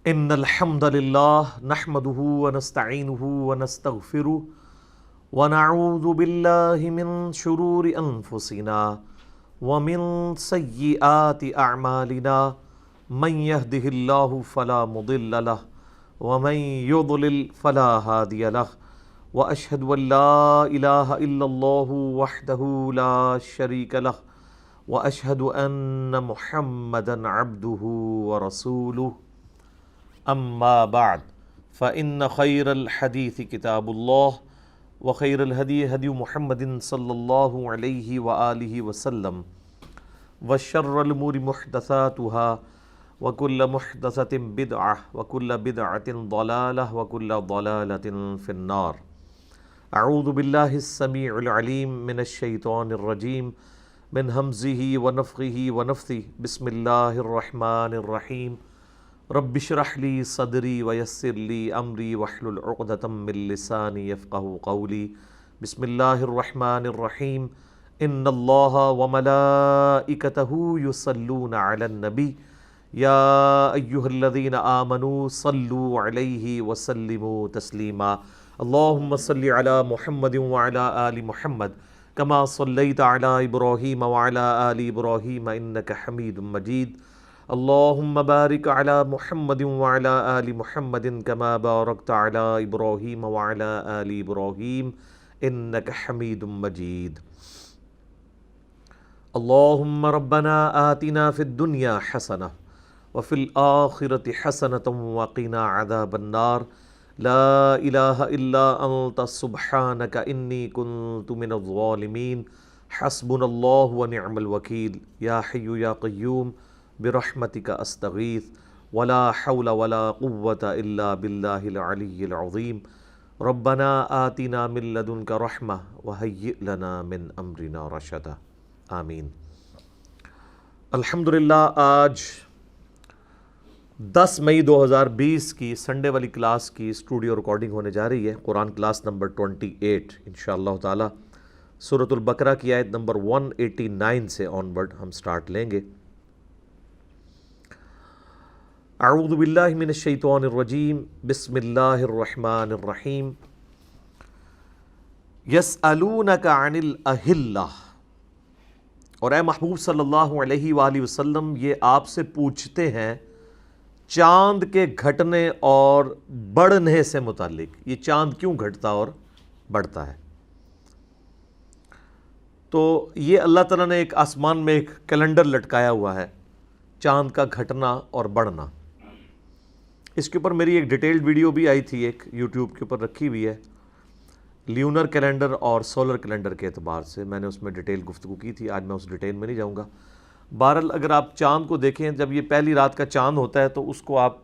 ان الحمد للہ نحمده ونستعینه ونستغفره ونعوذ باللہ من شرور انفسنا ومن سیئات اعمالنا من يهده اللہ فلا مضل له ومن يضلل فلا هادی له واشهد ان لا الہ الا اللہ وحدہ لا شریک له واشهد ان محمدا عبدہ ورسولہ اما بعد فإن خیر الحدیث کتاب اللہ وخیر الہدی ہدی محمد صلی اللہ علیہ وآلہ وسلم وشر الامور محدثاتها وکل محدثۃ بدعہ وکل بدعۃ ضلالہ وکل ضلالۃ فی النار۔ اعوذ باللہ السمیع العلیم من الشیطان الرجیم من ہمزہ ونفخہ ونفثہ بسم اللہ الرحمن الرحیم رب اشرح لی صدری ویسر لی امری واحلل عقدۃ من لسانی یفقہوا قولی۔ بسم اللہ الرحمن الرحیم ان اللہ وملائکتہ یصلون علی النبی یا ایہا الذین آمنوا صلوا علیہ وسلموا تسلیما۔ اللہم صل علی محمد وعلی آل محمد کما صلیت علی ابراہیم وعلی آل ابراہیم انک حمید مجید۔ اللہم بارک علی محمد وعلی آل محمد کما بارکت علی ابراہیم وعلی آل ابراہیم انک حمید مجید۔ اللہم ربنا آتنا فی الدنیا حسنہ وفی الآخرۃ حسنۃ وقنا عذاب النار۔ لا الہ الا انت سبحانک انی کنت من الظالمین۔ حسبنا اللہ ونعم الوکیل۔ یا حی یا قیوم برحمتک استغیث ولا حول ولا قوة الا باللہ العلی العظیم۔ ربنا آتنا من لدنک رحمہ وہیئ لنا من امرنا رشدا۔ آمین۔ الحمدللہ آج 10 مئی 2020 کی سنڈے والی کلاس کی اسٹوڈیو ریکارڈنگ ہونے جا رہی ہے، قرآن کلاس نمبر 28 انشاءاللہ تعالی۔ سورۃ البقرہ کی آیت نمبر 189 سے آن ورڈ ہم سٹارٹ لیں گے۔ اعوذ باللہ من الشیطان الرجیم بسم اللہ الرحمن الرحیم۔ یسألونک عن الاہلہ، اور اے محبوب صلی اللہ علیہ وآلہ وسلم یہ آپ سے پوچھتے ہیں چاند کے گھٹنے اور بڑھنے سے متعلق، یہ چاند کیوں گھٹتا اور بڑھتا ہے؟ تو یہ اللہ تعالیٰ نے ایک آسمان میں ایک کیلنڈر لٹکایا ہوا ہے چاند کا گھٹنا اور بڑھنا۔ اس کے اوپر میری ایک ڈیٹیلڈ ویڈیو بھی آئی تھی، ایک یوٹیوب کے اوپر رکھی ہوئی ہے، لیونر کیلنڈر اور سولر کیلنڈر کے اعتبار سے میں نے اس میں ڈیٹیل گفتگو کی تھی۔ آج میں اس ڈیٹیل میں نہیں جاؤں گا۔ بہرحال اگر آپ چاند کو دیکھیں، جب یہ پہلی رات کا چاند ہوتا ہے تو اس کو آپ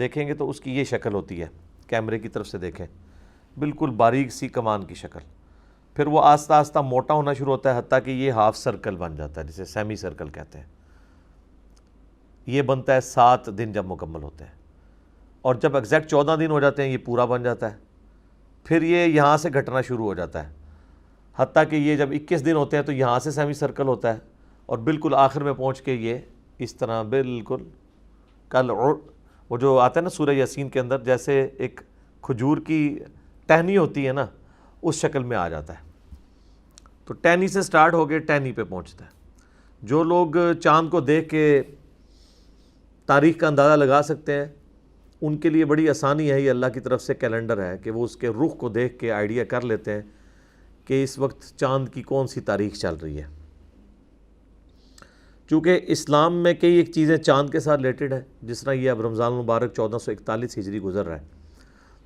دیکھیں گے تو اس کی یہ شکل ہوتی ہے، کیمرے کی طرف سے دیکھیں بالکل باریک سی کمان کی شکل۔ پھر وہ آہستہ آہستہ موٹا ہونا شروع ہوتا ہے حتیٰ کہ یہ ہاف سرکل بن جاتا ہے، جسے سیمی سرکل کہتے ہیں۔ یہ بنتا ہے 7 دن جب مکمل ہوتے ہیں، اور جب ایگزیکٹ 14 دن ہو جاتے ہیں یہ پورا بن جاتا ہے۔ پھر یہ یہاں سے گھٹنا شروع ہو جاتا ہے حتیٰ کہ یہ جب 21 دن ہوتے ہیں تو یہاں سے سیمی سرکل ہوتا ہے، اور بالکل آخر میں پہنچ کے یہ اس طرح بالکل وہ جو آتا ہے نا سورہ یاسین کے اندر، جیسے ایک کھجور کی ٹہنی ہوتی ہے نا، اس شکل میں آ جاتا ہے۔ تو ٹہنی سے سٹارٹ ہو کے ٹہنی پہ پہنچتا ہے۔ جو لوگ چاند کو دیکھ کے تاریخ کا اندازہ لگا سکتے ہیں ان کے لیے بڑی آسانی ہے، یہ اللہ کی طرف سے کیلنڈر ہے کہ وہ اس کے رخ کو دیکھ کے آئیڈیا کر لیتے ہیں کہ اس وقت چاند کی کون سی تاریخ چل رہی ہے۔ چونکہ اسلام میں کئی ایک چیزیں چاند کے ساتھ ریلیٹڈ ہیں، جس طرح یہ اب رمضان المبارک 1441 ہجری گزر رہا ہے،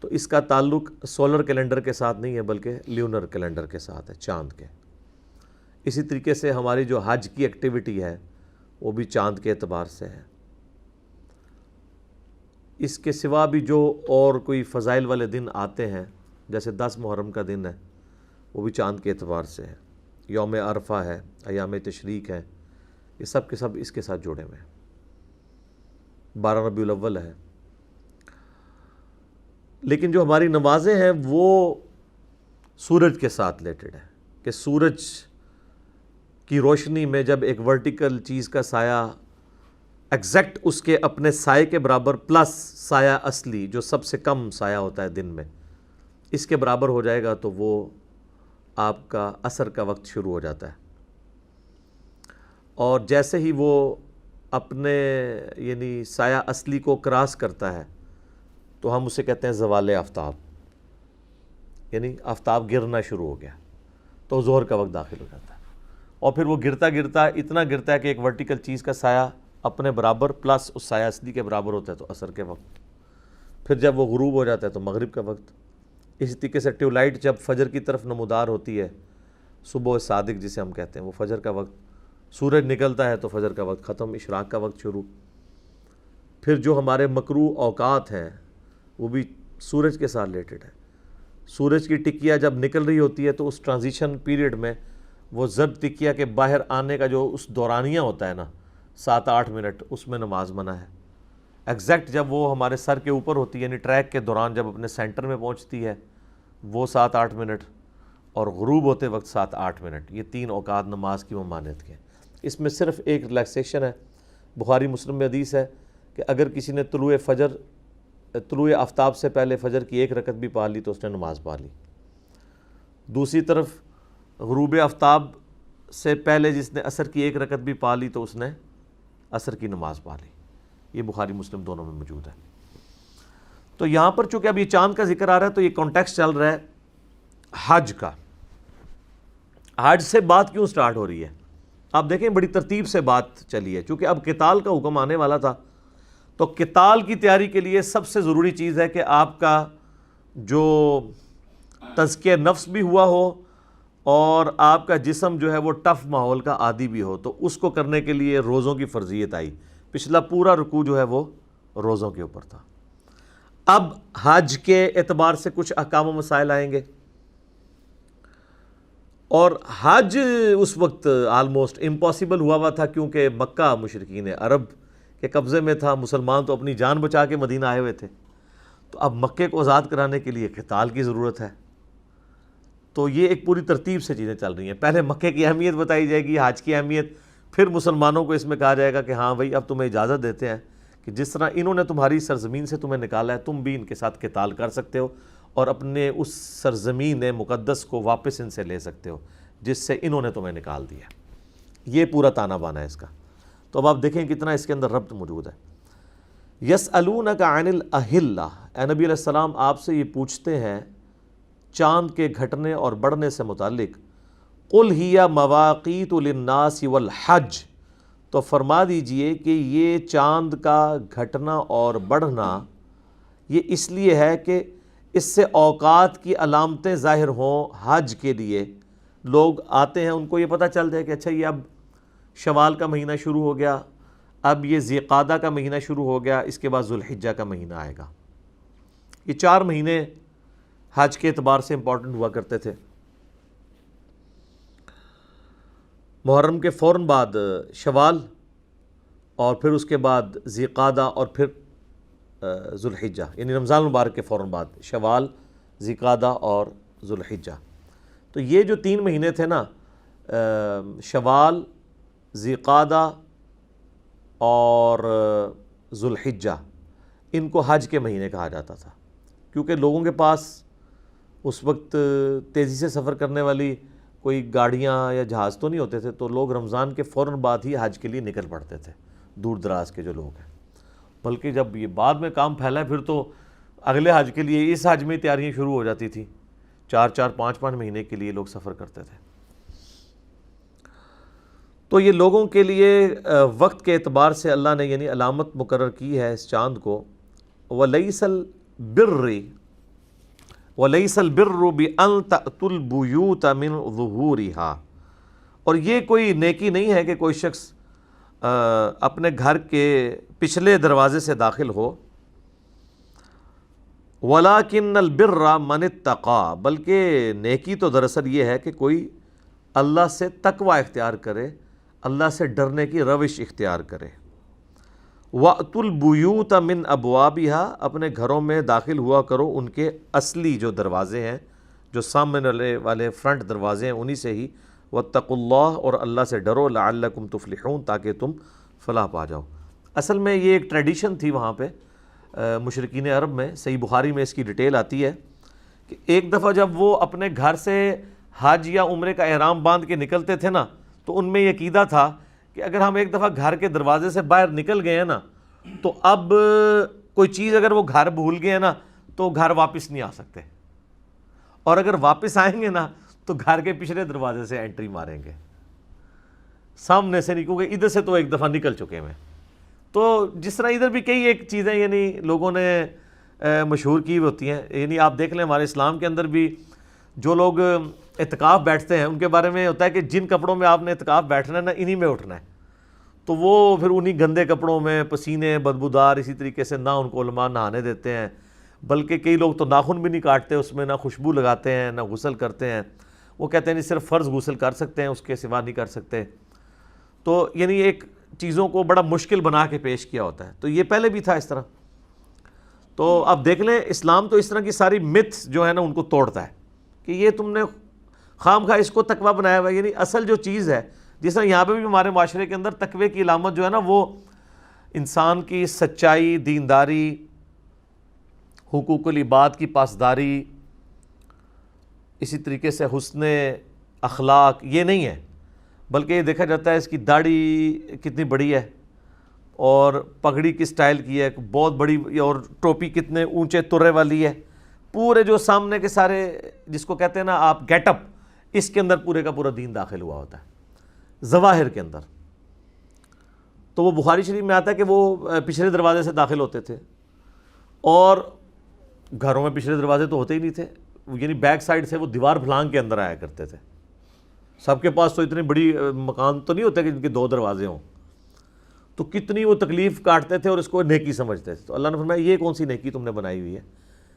تو اس کا تعلق سولر کیلنڈر کے ساتھ نہیں ہے بلکہ لیونر کیلنڈر کے ساتھ ہے، چاند کے۔ اسی طریقے سے ہماری جو حج کی ایکٹیویٹی ہے وہ بھی چاند کے اعتبار سے ہے۔ اس کے سوا بھی جو اور کوئی فضائل والے دن آتے ہیں، جیسے 10 محرم کا دن ہے، وہ بھی چاند کے اعتبار سے ہے۔ یوم عرفہ ہے، ایام تشریق ہے، یہ سب کے سب اس کے ساتھ جوڑے ہوئے ہیں۔ 12 ربیع الاول ہے۔ لیکن جو ہماری نمازیں ہیں وہ سورج کے ساتھ ریلیٹڈ ہے، کہ سورج کی روشنی میں جب ایک ورٹیکل چیز کا سایہ ایگزیکٹ اس کے اپنے سائے کے برابر پلس سایہ اصلی جو سب سے کم سایہ ہوتا ہے دن میں، اس کے برابر ہو جائے گا تو وہ آپ کا عصر کا وقت شروع ہو جاتا ہے۔ اور جیسے ہی وہ اپنے یعنی سایہ اصلی کو کراس کرتا ہے تو ہم اسے کہتے ہیں زوال آفتاب، یعنی آفتاب گرنا شروع ہو گیا تو ظہر کا وقت داخل ہو جاتا ہے۔ اور پھر وہ گرتا گرتا اتنا گرتا ہے کہ ایک ورٹیکل چیز کا سایہ اپنے برابر پلس اس سایہ اصلی کے برابر ہوتا ہے تو عصر کے وقت، پھر جب وہ غروب ہو جاتا ہے تو مغرب کا وقت۔ اسی طریقے سے ٹیولائٹ جب فجر کی طرف نمودار ہوتی ہے، صبح صادق جسے ہم کہتے ہیں، وہ فجر کا وقت، سورج نکلتا ہے تو فجر کا وقت ختم، اشراق کا وقت شروع۔ پھر جو ہمارے مکروہ اوقات ہیں وہ بھی سورج کے ساتھ ریلیٹڈ ہے۔ سورج کی ٹکیا جب نکل رہی ہوتی ہے تو اس ٹرانزیشن پیریڈ میں وہ زرد ٹکیا کے باہر آنے کا جو اس دورانیہ ہوتا ہے نا 7-8 منٹ، اس میں نماز منع ہے۔ ایگزیکٹ جب وہ ہمارے سر کے اوپر ہوتی ہے یعنی ٹریک کے دوران جب اپنے سینٹر میں پہنچتی ہے وہ 7-8 منٹ، اور غروب ہوتے وقت 7-8 منٹ، یہ 3 اوقات نماز کی ممانعت کے۔ اس میں صرف ایک ریلیکسیشن ہے، بخاری مسلم میں حدیث ہے کہ اگر کسی نے طلوع آفتاب سے پہلے فجر کی 1 رکعت بھی پا لی تو اس نے نماز پا لی۔ دوسری طرف غروب آفتاب سے پہلے جس نے عصر کی 1 رکعت بھی پا لی تو اس نے عصر کی نماز پا لی۔ یہ بخاری مسلم دونوں میں موجود ہے۔ تو یہاں پر چونکہ اب یہ چاند کا ذکر آ رہا ہے تو یہ کانٹیکسٹ چل رہا ہے حج کا۔ حج سے بات کیوں سٹارٹ ہو رہی ہے؟ آپ دیکھیں بڑی ترتیب سے بات چلی ہے، چونکہ اب قتال کا حکم آنے والا تھا تو قتال کی تیاری کے لیے سب سے ضروری چیز ہے کہ آپ کا جو تزکیہ نفس بھی ہوا ہو اور آپ کا جسم جو ہے وہ ٹف ماحول کا عادی بھی ہو، تو اس کو کرنے کے لیے روزوں کی فرضیت آئی۔ پچھلا پورا رکوع جو ہے وہ روزوں کے اوپر تھا۔ اب حج کے اعتبار سے کچھ احکام و مسائل آئیں گے، اور حج اس وقت آلموسٹ امپاسبل ہوا تھا کیونکہ مکہ مشرکین عرب کے قبضے میں تھا، مسلمان تو اپنی جان بچا کے مدینہ آئے ہوئے تھے، تو اب مکے کو آزاد کرانے کے لیے قتال کی ضرورت ہے۔ تو یہ ایک پوری ترتیب سے چیزیں چل رہی ہیں، پہلے مکے کی اہمیت بتائی جائے گی، حج کی اہمیت، پھر مسلمانوں کو اس میں کہا جائے گا کہ ہاں بھائی اب تمہیں اجازت دیتے ہیں کہ جس طرح انہوں نے تمہاری سرزمین سے تمہیں نکالا ہے تم بھی ان کے ساتھ قتال کر سکتے ہو اور اپنے اس سرزمین مقدس کو واپس ان سے لے سکتے ہو جس سے انہوں نے تمہیں نکال دیا۔ یہ پورا تانا بانا ہے اس کا۔ تو اب آپ دیکھیں کتنا اس کے اندر ربط موجود ہے۔ یسألونک عن الاہلہ، اے نبی علیہ السلام آپ سے یہ پوچھتے ہیں چاند کے گھٹنے اور بڑھنے سے متعلق، قل ہی مواقیت للناس والحج، تو فرما دیجئے کہ یہ چاند کا گھٹنا اور بڑھنا یہ اس لیے ہے کہ اس سے اوقات کی علامتیں ظاہر ہوں، حج کے لیے لوگ آتے ہیں ان کو یہ پتہ چل جائے کہ اچھا یہ اب شوال کا مہینہ شروع ہو گیا، اب یہ ذی قعدہ کا مہینہ شروع ہو گیا، اس کے بعد ذو الحجہ کا مہینہ آئے گا۔ یہ 4 مہینے حج کے اعتبار سے امپورٹنٹ ہوا کرتے تھے۔ محرم کے فوراً بعد شوال، اور پھر اس کے بعد ذی قعدہ، اور پھر ذو الحجہ، یعنی رمضان المبارک کے فوراً بعد شوال، ذی قعدہ اور ذو الحجہ۔ تو یہ جو 3 مہینے تھے نا، شوال، ذی قعدہ اور ذو الحجہ، ان کو حج کے مہینے کہا جاتا تھا، کیونکہ لوگوں کے پاس اس وقت تیزی سے سفر کرنے والی کوئی گاڑیاں یا جہاز تو نہیں ہوتے تھے، تو لوگ رمضان کے فوراً بعد ہی حج کے لیے نکل پڑتے تھے، دور دراز کے جو لوگ ہیں۔ بلکہ جب یہ بعد میں کام پھیلا ہے پھر تو اگلے حج کے لیے اس حج میں تیاریاں شروع ہو جاتی تھی، 4-4 5-5 مہینے کے لیے لوگ سفر کرتے تھے۔ تو یہ لوگوں کے لیے وقت کے اعتبار سے اللہ نے یعنی علامت مقرر کی ہے اس چاند کو۔ وَلَيْسَ الْبِرُّ بِأَن تَأْتُوا الْبُيُوتَ مِنْ ظُهُورِهَا، اور یہ کوئی نیکی نہیں ہے کہ کوئی شخص اپنے گھر کے پچھلے دروازے سے داخل ہو۔ وَلَكِنَّ الْبِرَّ مَنِ اتَّقَى، بلکہ نیکی تو دراصل یہ ہے کہ کوئی اللہ سے تقوی اختیار کرے، اللہ سے ڈرنے کی روش اختیار کرے۔ وَأْتُوا الْبُيُوتَ مِنْ أَبْوَابِهَا، اپنے گھروں میں داخل ہوا کرو ان کے اصلی جو دروازے ہیں، جو سامنے والے فرنٹ دروازے ہیں انہی سے ہی۔ وَاتَّقُوا اللَّهَ، اور اللہ سے ڈرو، لَعَلَّكُمْ تُفْلِحُونَ، تاکہ تم فلاح پا جاؤ۔ اصل میں یہ ایک ٹریڈیشن تھی وہاں پہ مشرکین عرب میں. صحیح بخاری میں اس کی ڈیٹیل آتی ہے کہ ایک دفعہ جب وہ اپنے گھر سے حج یا عمرے کا احرام باندھ کے نکلتے تھے نا، تو ان میں یہ عقیدہ تھا کہ اگر ہم ایک دفعہ گھر کے دروازے سے باہر نکل گئے ہیں نا، تو اب کوئی چیز اگر وہ گھر بھول گئے ہیں نا تو گھر واپس نہیں آ سکتے، اور اگر واپس آئیں گے نا تو گھر کے پچھلے دروازے سے انٹری ماریں گے، سامنے سے نہیں، کیونکہ ادھر سے تو ایک دفعہ نکل چکے ہیں. تو جس طرح ادھر بھی کئی ایک چیزیں یعنی لوگوں نے مشہور کی ہوتی ہیں. یعنی آپ دیکھ لیں ہمارے اسلام کے اندر بھی جو لوگ اعتکاف بیٹھتے ہیں ان کے بارے میں ہوتا ہے کہ جن کپڑوں میں آپ نے اعتکاف بیٹھنا ہے نا، انہی میں اٹھنا ہے. تو وہ پھر انہی گندے کپڑوں میں پسینے بدبودار اسی طریقے سے نہ ان کو علماء نہانے دیتے ہیں، بلکہ کئی لوگ تو ناخن بھی نہیں کاٹتے اس میں، نہ خوشبو لگاتے ہیں، نہ غسل کرتے ہیں. وہ کہتے ہیں نہیں صرف فرض غسل کر سکتے ہیں، اس کے سوا نہیں کر سکتے. تو یعنی ایک چیزوں کو بڑا مشکل بنا کے پیش کیا ہوتا ہے. تو یہ پہلے بھی تھا اس طرح. تو اب دیکھ لیں اسلام تو اس طرح کی ساری متس جو ہے نا ان کو توڑتا ہے کہ یہ تم نے خام خواہ اس کو تقویٰ بنایا ہوا ہے. یعنی اصل جو چیز ہے، جس طرح یہاں پہ بھی ہمارے معاشرے کے اندر تقوی کی علامت جو ہے نا وہ انسان کی سچائی، دینداری، حقوق العباد کی پاسداری، اسی طریقے سے حسن اخلاق، یہ نہیں ہے، بلکہ یہ دیکھا جاتا ہے اس کی داڑھی کتنی بڑی ہے، اور پگڑی کس سٹائل کی ہے، بہت بڑی، اور ٹوپی کتنے اونچے ترے والی ہے. پورے جو سامنے کے سارے جس کو کہتے ہیں نا آپ گیٹ اپ، اس کے اندر پورے کا پورا دین داخل ہوا ہوتا ہے ظواہر کے اندر. تو وہ بخاری شریف میں آتا ہے کہ وہ پچھلے دروازے سے داخل ہوتے تھے، اور گھروں میں پچھلے دروازے تو ہوتے ہی نہیں تھے، یعنی بیک سائڈ سے وہ دیوار پھلانگ کے اندر آیا کرتے تھے. سب کے پاس تو اتنی بڑی مکان تو نہیں ہوتے کہ جن کے 2 دروازے ہوں. تو کتنی وہ تکلیف کاٹتے تھے اور اس کو نیکی سمجھتے تھے. تو اللہ نے فرمایا یہ کون سی نیکی تم نے بنائی ہوئی ہے؟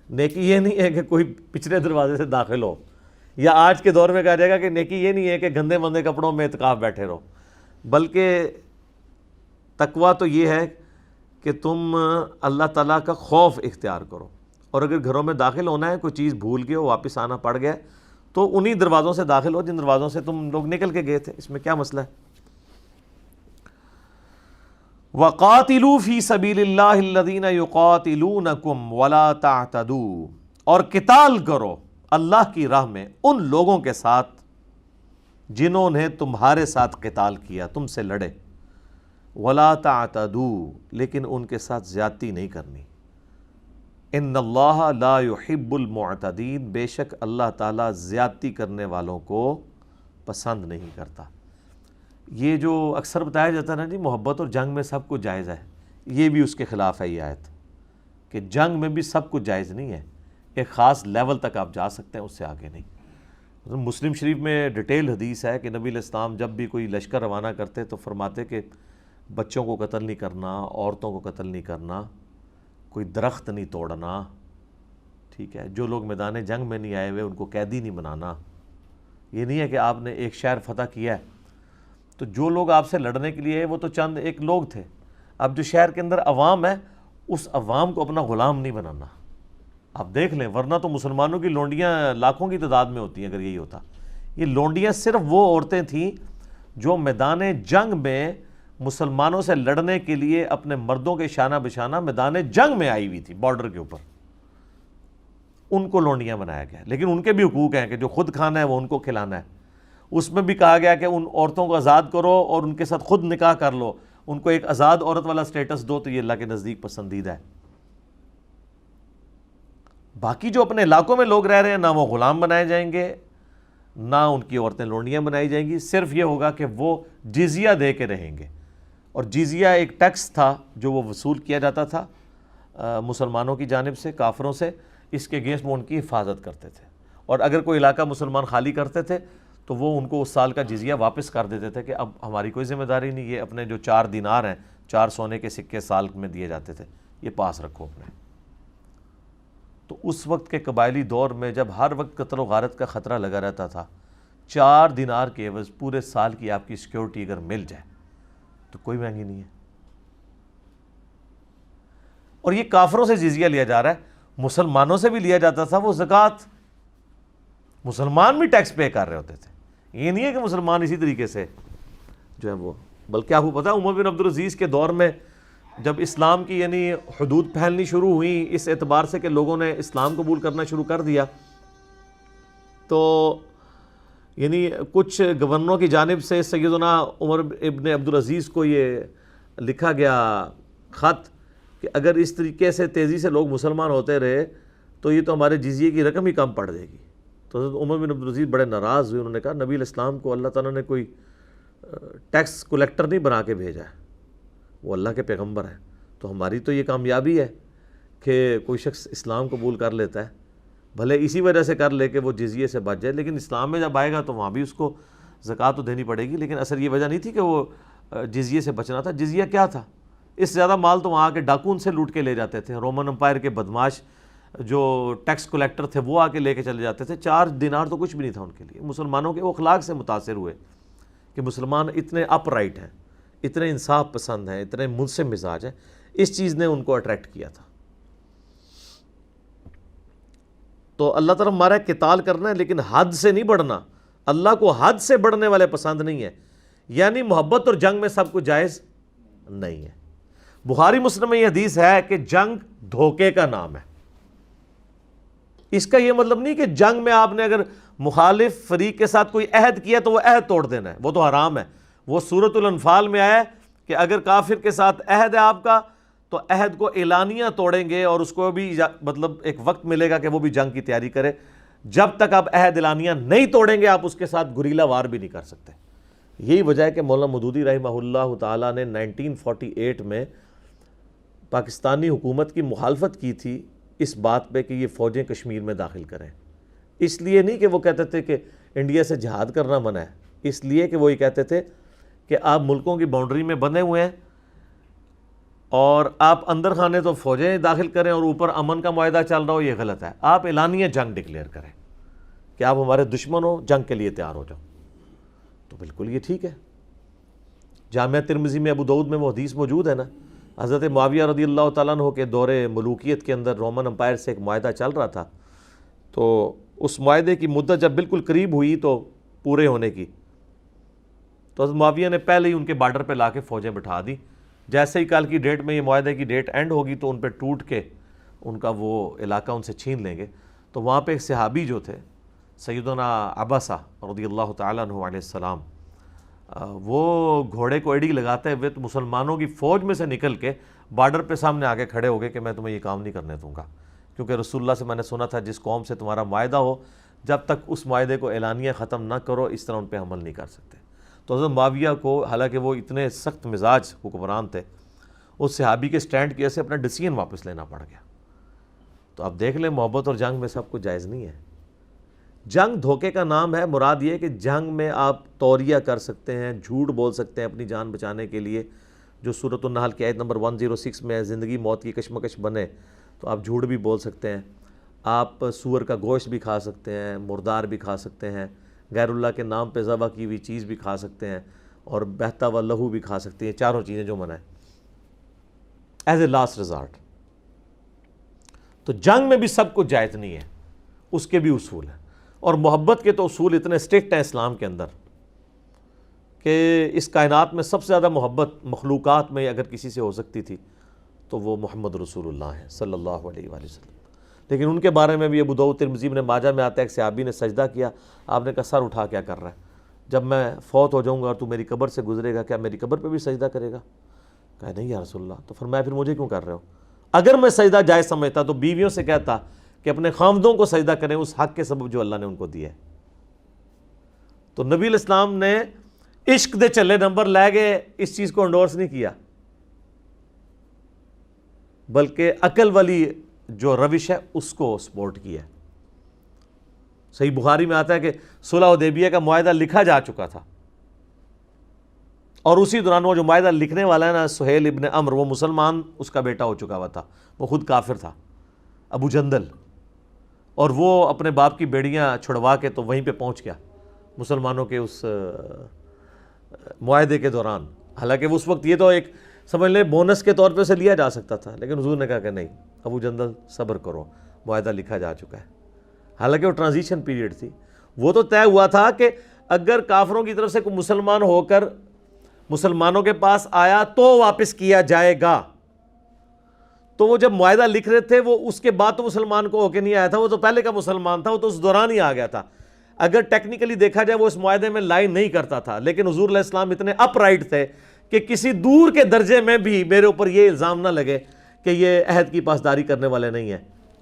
نیکی یہ نہیں ہے کہ کوئی پچھلے دروازے سے داخل ہو، یا آج کے دور میں کہا جائے گا کہ نیکی یہ نہیں ہے کہ گندے مندے کپڑوں میں اعتکاف بیٹھے رہو، بلکہ تقویٰ تو یہ ہے کہ تم اللہ تعالیٰ کا خوف اختیار کرو. اور اگر گھروں میں داخل ہونا ہے، کوئی چیز بھول گئے ہو، واپس آنا پڑ گیا، تو انہی دروازوں سے داخل ہو جن دروازوں سے تم لوگ نکل کے گئے تھے. اس میں کیا مسئلہ ہے؟ وَقَاتِلُوا فِي سَبِيلِ اللَّهِ الَّذِينَ يُقَاتِلُونَكُمْ وَلَا تَعْتَدُوا، اور قتال کرو اللہ کی راہ میں ان لوگوں کے ساتھ جنہوں نے تمہارے ساتھ قتال کیا، تم سے لڑے. وَلَا تَعْتَدُوا، لیکن ان کے ساتھ زیادتی نہیں کرنی. ان اللہ لا يحب المعتدین، بے شک اللہ تعالیٰ زیادتی کرنے والوں کو پسند نہیں کرتا. یہ جو اکثر بتایا جاتا ہے نا جی محبت اور جنگ میں سب کچھ جائز ہے، یہ بھی اس کے خلاف ہے یہ آیت، کہ جنگ میں بھی سب کچھ جائز نہیں ہے، ایک خاص لیول تک آپ جا سکتے ہیں، اس سے آگے نہیں. مسلم شریف میں ڈیٹیل حدیث ہے کہ نبی علیہ السلام جب بھی کوئی لشکر روانہ کرتے تو فرماتے کہ بچوں کو قتل نہیں کرنا، عورتوں کو قتل نہیں کرنا، کوئی درخت نہیں توڑنا، ٹھیک ہے، جو لوگ میدان جنگ میں نہیں آئے ہوئے ان کو قیدی نہیں بنانا. یہ نہیں ہے کہ آپ نے ایک شہر فتح کیا ہے تو جو لوگ آپ سے لڑنے کے لیے وہ تو چند ایک لوگ تھے، اب جو شہر کے اندر عوام ہے اس عوام کو اپنا غلام نہیں بنانا. آپ دیکھ لیں، ورنہ تو مسلمانوں کی لونڈیاں لاکھوں کی تعداد میں ہوتی ہیں اگر یہی ہوتا. یہ لونڈیاں صرف وہ عورتیں تھیں جو میدان جنگ میں مسلمانوں سے لڑنے کے لیے اپنے مردوں کے شانہ بشانہ میدان جنگ میں آئی ہوئی تھی بارڈر کے اوپر، ان کو لونڈیاں بنایا گیا. لیکن ان کے بھی حقوق ہیں کہ جو خود کھانا ہے وہ ان کو کھلانا ہے. اس میں بھی کہا گیا کہ ان عورتوں کو آزاد کرو اور ان کے ساتھ خود نکاح کر لو، ان کو ایک آزاد عورت والا سٹیٹس دو، تو یہ اللہ کے نزدیک پسندیدہ ہے. باقی جو اپنے علاقوں میں لوگ رہ رہے ہیں، نہ وہ غلام بنائے جائیں گے، نہ ان کی عورتیں لونڈیاں بنائی جائیں گی. صرف یہ ہوگا کہ وہ جزیہ دے کے رہیں گے، اور جزیہ ایک ٹیکس تھا جو وہ وصول کیا جاتا تھا مسلمانوں کی جانب سے، کافروں سے. اس کے اگینسٹ وہ ان کی حفاظت کرتے تھے، اور اگر کوئی علاقہ مسلمان خالی کرتے تھے تو وہ ان کو اس سال کا جزیہ واپس کر دیتے تھے کہ اب ہماری کوئی ذمہ داری نہیں، یہ اپنے جو 4 دینار ہیں، 4 سونے کے سکے سال میں دیے جاتے تھے، یہ پاس رکھو اپنے. تو اس وقت کے قبائلی دور میں جب ہر وقت قتل و غارت کا خطرہ لگا رہتا تھا، 4 دینار کے عوض پورے سال کی آپ کی سیکیورٹی اگر مل جائے تو کوئی مہنگی نہیں ہے. اور یہ کافروں سے جزیہ لیا جا رہا ہے، مسلمانوں سے بھی لیا جاتا تھا وہ زکوٰۃ، مسلمان بھی ٹیکس پے کر رہے ہوتے تھے. یہ نہیں ہے کہ مسلمان اسی طریقے سے جو ہے وہ، بلکہ آپ کو پتہ ہے عمر بن عبدالعزیز کے دور میں جب اسلام کی یعنی حدود پھیلنی شروع ہوئیں اس اعتبار سے کہ لوگوں نے اسلام قبول کرنا شروع کر دیا، تو یعنی کچھ گورنروں کی جانب سے سیدنا عمر ابن عبدالعزیز کو یہ لکھا گیا خط کہ اگر اس طریقے سے تیزی سے لوگ مسلمان ہوتے رہے تو یہ تو ہمارے جزیے کی رقم ہی کم پڑ جائے گی۔ تو حضرت عمر بن عبدالعزیز بڑے ناراض ہوئے، انہوں نے کہا نبی علیہ السلام کو اللہ تعالیٰ نے کوئی ٹیکس کلیکٹر نہیں بنا کے بھیجا ہے، وہ اللہ کے پیغمبر ہیں، تو ہماری تو یہ کامیابی ہے کہ کوئی شخص اسلام قبول کر لیتا ہے، بھلے اسی وجہ سے کر لے کہ وہ جزیے سے بچ جائے، لیکن اسلام میں جب آئے گا تو وہاں بھی اس کو زکوٰۃ تو دینی پڑے گی۔ لیکن اصل یہ وجہ نہیں تھی کہ وہ جزیے سے بچنا تھا، جزیہ کیا تھا؟ اس سے زیادہ مال تو وہاں کے ڈاکو ان سے لوٹ کے لے جاتے تھے، رومن امپائر کے بدماش جو ٹیکس کلیکٹر تھے وہ آ کے لے کے چلے جاتے تھے، 4 دینار تو کچھ بھی نہیں تھا ان کے لیے۔ مسلمانوں کے وہ اخلاق سے متاثر ہوئے کہ مسلمان اتنے اپ رائٹ ہیں، اتنے انصاف پسند ہیں، اتنے منصف مزاج ہیں، اس چیز نے ان کو اٹریکٹ کیا تھا۔ تو اللہ تعالیٰ ہمارا قتال کرنا ہے لیکن حد سے نہیں بڑھنا، اللہ کو حد سے بڑھنے والے پسند نہیں ہے، یعنی محبت اور جنگ میں سب کچھ جائز نہیں ہے۔ بخاری مسلم میں یہ حدیث ہے کہ جنگ دھوکے کا نام ہے۔ اس کا یہ مطلب نہیں کہ جنگ میں آپ نے اگر مخالف فریق کے ساتھ کوئی عہد کیا تو وہ عہد توڑ دینا ہے، وہ تو حرام ہے۔ وہ سورۃ الانفال میں آیا کہ اگر کافر کے ساتھ عہد ہے آپ کا تو عہد کو اعلانیہ توڑیں گے، اور اس کو بھی مطلب ایک وقت ملے گا کہ وہ بھی جنگ کی تیاری کرے۔ جب تک آپ عہد اعلانیہ نہیں توڑیں گے آپ اس کے ساتھ گریلا وار بھی نہیں کر سکتے۔ یہی وجہ ہے کہ مولانا مودودی رحمہ اللہ تعالیٰ نے 1948 میں پاکستانی حکومت کی مخالفت کی تھی اس بات پہ کہ یہ فوجیں کشمیر میں داخل کریں۔ اس لیے نہیں کہ وہ کہتے تھے کہ انڈیا سے جہاد کرنا منع ہے، اس لیے کہ وہ یہ کہتے تھے کہ آپ ملکوں کی باؤنڈری میں بندھے ہوئے ہیں اور آپ اندر خانے تو فوجیں داخل کریں اور اوپر امن کا معاہدہ چل رہا ہو، یہ غلط ہے۔ آپ اعلانیہ جنگ ڈکلیئر کریں کہ آپ ہمارے دشمن ہو، جنگ کے لیے تیار ہو جاؤ، تو بالکل یہ ٹھیک ہے۔ جامعہ ترمذی میں ابو داؤد میں وہ حدیث موجود ہے نا، حضرت معاویہ رضی اللہ تعالیٰ عنہ کے دور ملوکیت کے اندر رومن امپائر سے ایک معاہدہ چل رہا تھا، تو اس معاہدے کی مدت جب بالکل قریب ہوئی تو پورے ہونے کی، تو حضرت معاویہ نے پہلے ہی ان کے بارڈر پہ لا کے فوجیں بٹھا دی۔ جیسے ہی کل کی ڈیٹ میں یہ معاہدے کی ڈیٹ اینڈ ہوگی تو ان پہ ٹوٹ کے ان کا وہ علاقہ ان سے چھین لیں گے۔ تو وہاں پہ ایک صحابی جو تھے سیدنا عباسہ رضی اللہ تعالیٰ عنہ علیہ السلام، وہ گھوڑے کو ایڑی لگاتے ہوئے تو مسلمانوں کی فوج میں سے نکل کے بارڈر پہ سامنے آگے کھڑے ہو گئے کہ میں تمہیں یہ کام نہیں کرنے دوں گا، کیونکہ رسول اللہ سے میں نے سنا تھا جس قوم سے تمہارا معاہدہ ہو جب تک اس معاہدے کو اعلانیہ ختم نہ کرو اس طرح ان پہ عمل نہیں کر سکتے۔ تو حضرت معاویہ کو، حالانکہ وہ اتنے سخت مزاج حکمران تھے، اس صحابی کے سٹینڈ کی وجہ سے اپنا ڈیسیژن واپس لینا پڑ گیا۔ تو اب دیکھ لیں محبت اور جنگ میں سب کچھ جائز نہیں ہے۔ جنگ دھوکے کا نام ہے، مراد یہ ہے کہ جنگ میں آپ توریہ کر سکتے ہیں، جھوٹ بول سکتے ہیں اپنی جان بچانے کے لیے، جو سورۃ النحل کی آیت نمبر 106 میں ہے، زندگی موت کی کشمکش بنے تو آپ جھوٹ بھی بول سکتے ہیں، آپ سور کا گوشت بھی کھا سکتے ہیں، مردار بھی کھا سکتے ہیں، غیر اللہ کے نام پہ ذبح کی ہوئی چیز بھی کھا سکتے ہیں، اور بہتا ہوا لہو بھی کھا سکتے ہیں، چاروں چیزیں جو منع ہے ایز اے لاسٹ ریزارٹ۔ تو جنگ میں بھی سب کچھ جائز نہیں ہے، اس کے بھی اصول ہیں، اور محبت کے تو اصول اتنے اسٹرکٹ ہیں اسلام کے اندر کہ اس کائنات میں سب سے زیادہ محبت مخلوقات میں اگر کسی سے ہو سکتی تھی تو وہ محمد رسول اللہ ہیں صلی اللہ علیہ وآلہ وسلم۔ لیکن ان کے بارے میں بھی ابو داؤد ترمذی ابن ماجہ میں آتا ہے، ایک صحابی نے سجدہ کیا، آپ نے کہا سر اٹھا کیا کر رہا ہے، جب میں فوت ہو جاؤں گا اور تو میری قبر سے گزرے گا کیا میری قبر پہ بھی سجدہ کرے گا؟ کہا نہیں یا رسول اللہ۔ تو فرمایا پھر مجھے کیوں کر رہے ہو؟ اگر میں سجدہ جائز سمجھتا تو بیویوں سے کہتا کہ اپنے خامدوں کو سجدہ کریں اس حق کے سبب جو اللہ نے ان کو دیا ہے۔ تو نبی علیہ السلام نے عشق دے چلے نمبر لے گئے اس چیز کو انڈورس نہیں کیا، بلکہ عقل والی جو روش ہے اس کو سپورٹ کیا۔ صحیح بخاری میں آتا ہے کہ صلح حدیبیہ کا معاہدہ لکھا جا چکا تھا، اور اسی دوران وہ جو معاہدہ لکھنے والا ہے نا سہیل ابن عمر، وہ مسلمان اس کا بیٹا ہو چکا ہوا تھا، وہ خود کافر تھا، ابو جندل، اور وہ اپنے باپ کی بیڑیاں چھڑوا کے تو وہیں پہ پہنچ گیا مسلمانوں کے اس معاہدے کے دوران۔ حالانکہ اس وقت یہ تو ایک سمجھ لیں بونس کے طور پہ اسے لیا جا سکتا تھا، لیکن حضور نے کہا کہ نہیں ابو جندل صبر کرو، معاہدہ لکھا جا چکا ہے۔ حالانکہ وہ ٹرانزیشن پیریڈ تھی، وہ تو طے ہوا تھا کہ اگر کافروں کی طرف سے کوئی مسلمان ہو کر مسلمانوں کے پاس آیا تو واپس کیا جائے گا، تو وہ جب معاہدہ لکھ رہے تھے وہ اس کے بعد تو مسلمان کو ہو کے نہیں آیا تھا، وہ تو پہلے کا مسلمان تھا، وہ تو اس دوران ہی آ گیا تھا. اگر ٹیکنیکلی دیکھا جائے وہ اس معاہدے میں لائن نہیں کرتا تھا، لیکن حضور علیہ السلام اتنے اپ رائٹ تھے کہ کسی دور کے درجے میں بھی میرے اوپر یہ الزام نہ لگے کہ یہ عہد کی پاسداری کرنے والے نہیں ہیں.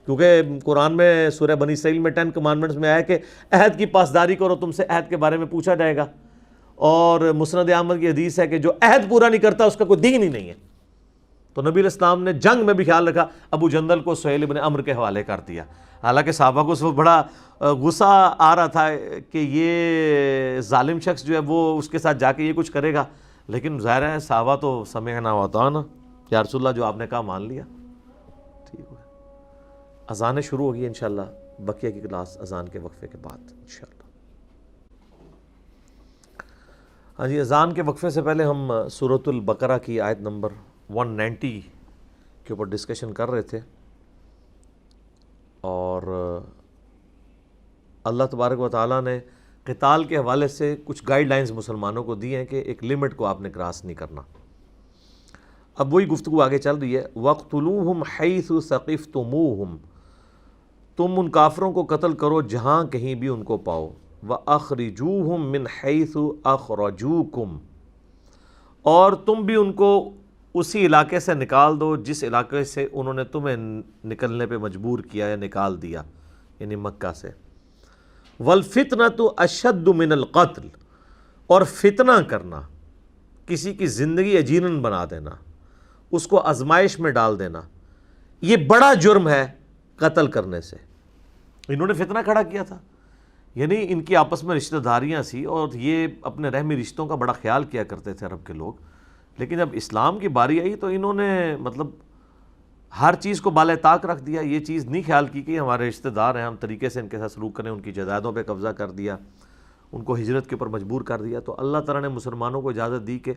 کیونکہ قرآن میں سورہ بنی اسرائیل میں 10 کمانڈمنٹس میں آیا کہ عہد کی پاسداری کرو، تم سے عہد کے بارے میں پوچھا جائے گا. اور مسند احمد کی حدیث ہے کہ جو عہد پورا نہیں کرتا اس کا کوئی دین ہی نہیں ہے. تو نبی علیہ السلام نے جنگ میں بھی خیال رکھا، ابو جندل کو سہیل ابن عمرو کے حوالے کر دیا. حالانکہ صحابہ کو اس وقت بڑا غصہ آ رہا تھا کہ یہ ظالم شخص جو ہے وہ اس کے ساتھ جا کے یہ کچھ کرے گا، لیکن ظاہر ہے صحابہ تو سمعنا وأطعنا، یا رسول اللہ جو آپ نے کہا مان لیا. ٹھیک ہے، اذانیں شروع ہوگی انشاءاللہ، بقیہ کی کلاس اذان کے وقفے کے بعد انشاءاللہ. ہاں جی، اذان کے وقفے سے پہلے ہم سورۃ البقرہ کی آیت نمبر 190 کے اوپر ڈسکشن کر رہے تھے، اور اللہ تبارک و تعالیٰ نے قتال کے حوالے سے کچھ گائیڈ لائنز مسلمانوں کو دی ہیں کہ ایک لمٹ کو آپ نے کراس نہیں کرنا. اب وہی گفتگو آگے چل رہی ہے. وَاقْتُلُوهُمْ حَيْثُ ثَقِفْتُمُوهُمْ، تم ان کافروں کو قتل کرو جہاں کہیں بھی ان کو پاؤ. وَأَخْرِجُوهُمْ مِنْ حَيْثُ أَخْرَجُوكُمْ، اور تم بھی ان کو اسی علاقے سے نکال دو جس علاقے سے انہوں نے تمہیں نکلنے پہ مجبور کیا یا نکال دیا، یعنی مکہ سے. وَالْفِتْنَةُ أَشَدُّ مِنَ الْقَتْلِ، اور فتنہ کرنا، کسی کی زندگی یقیناً بنا دینا، اس کو آزمائش میں ڈال دینا، یہ بڑا جرم ہے قتل کرنے سے. انہوں نے فتنہ کھڑا کیا تھا، یعنی ان کی آپس میں رشتہ داریاں سی اور یہ اپنے رحمی رشتوں کا بڑا خیال کیا کرتے تھے عرب کے لوگ. لیکن جب اسلام کی باری آئی تو انہوں نے مطلب ہر چیز کو بالائے طاق رکھ دیا. یہ چیز نہیں خیال کی کہ ہمارے رشتہ دار ہیں، ہم طریقے سے ان کے ساتھ سلوک کریں. ان کی جائیدادوں پہ قبضہ کر دیا، ان کو ہجرت کے اوپر مجبور کر دیا. تو اللہ تعالیٰ نے مسلمانوں کو اجازت دی کہ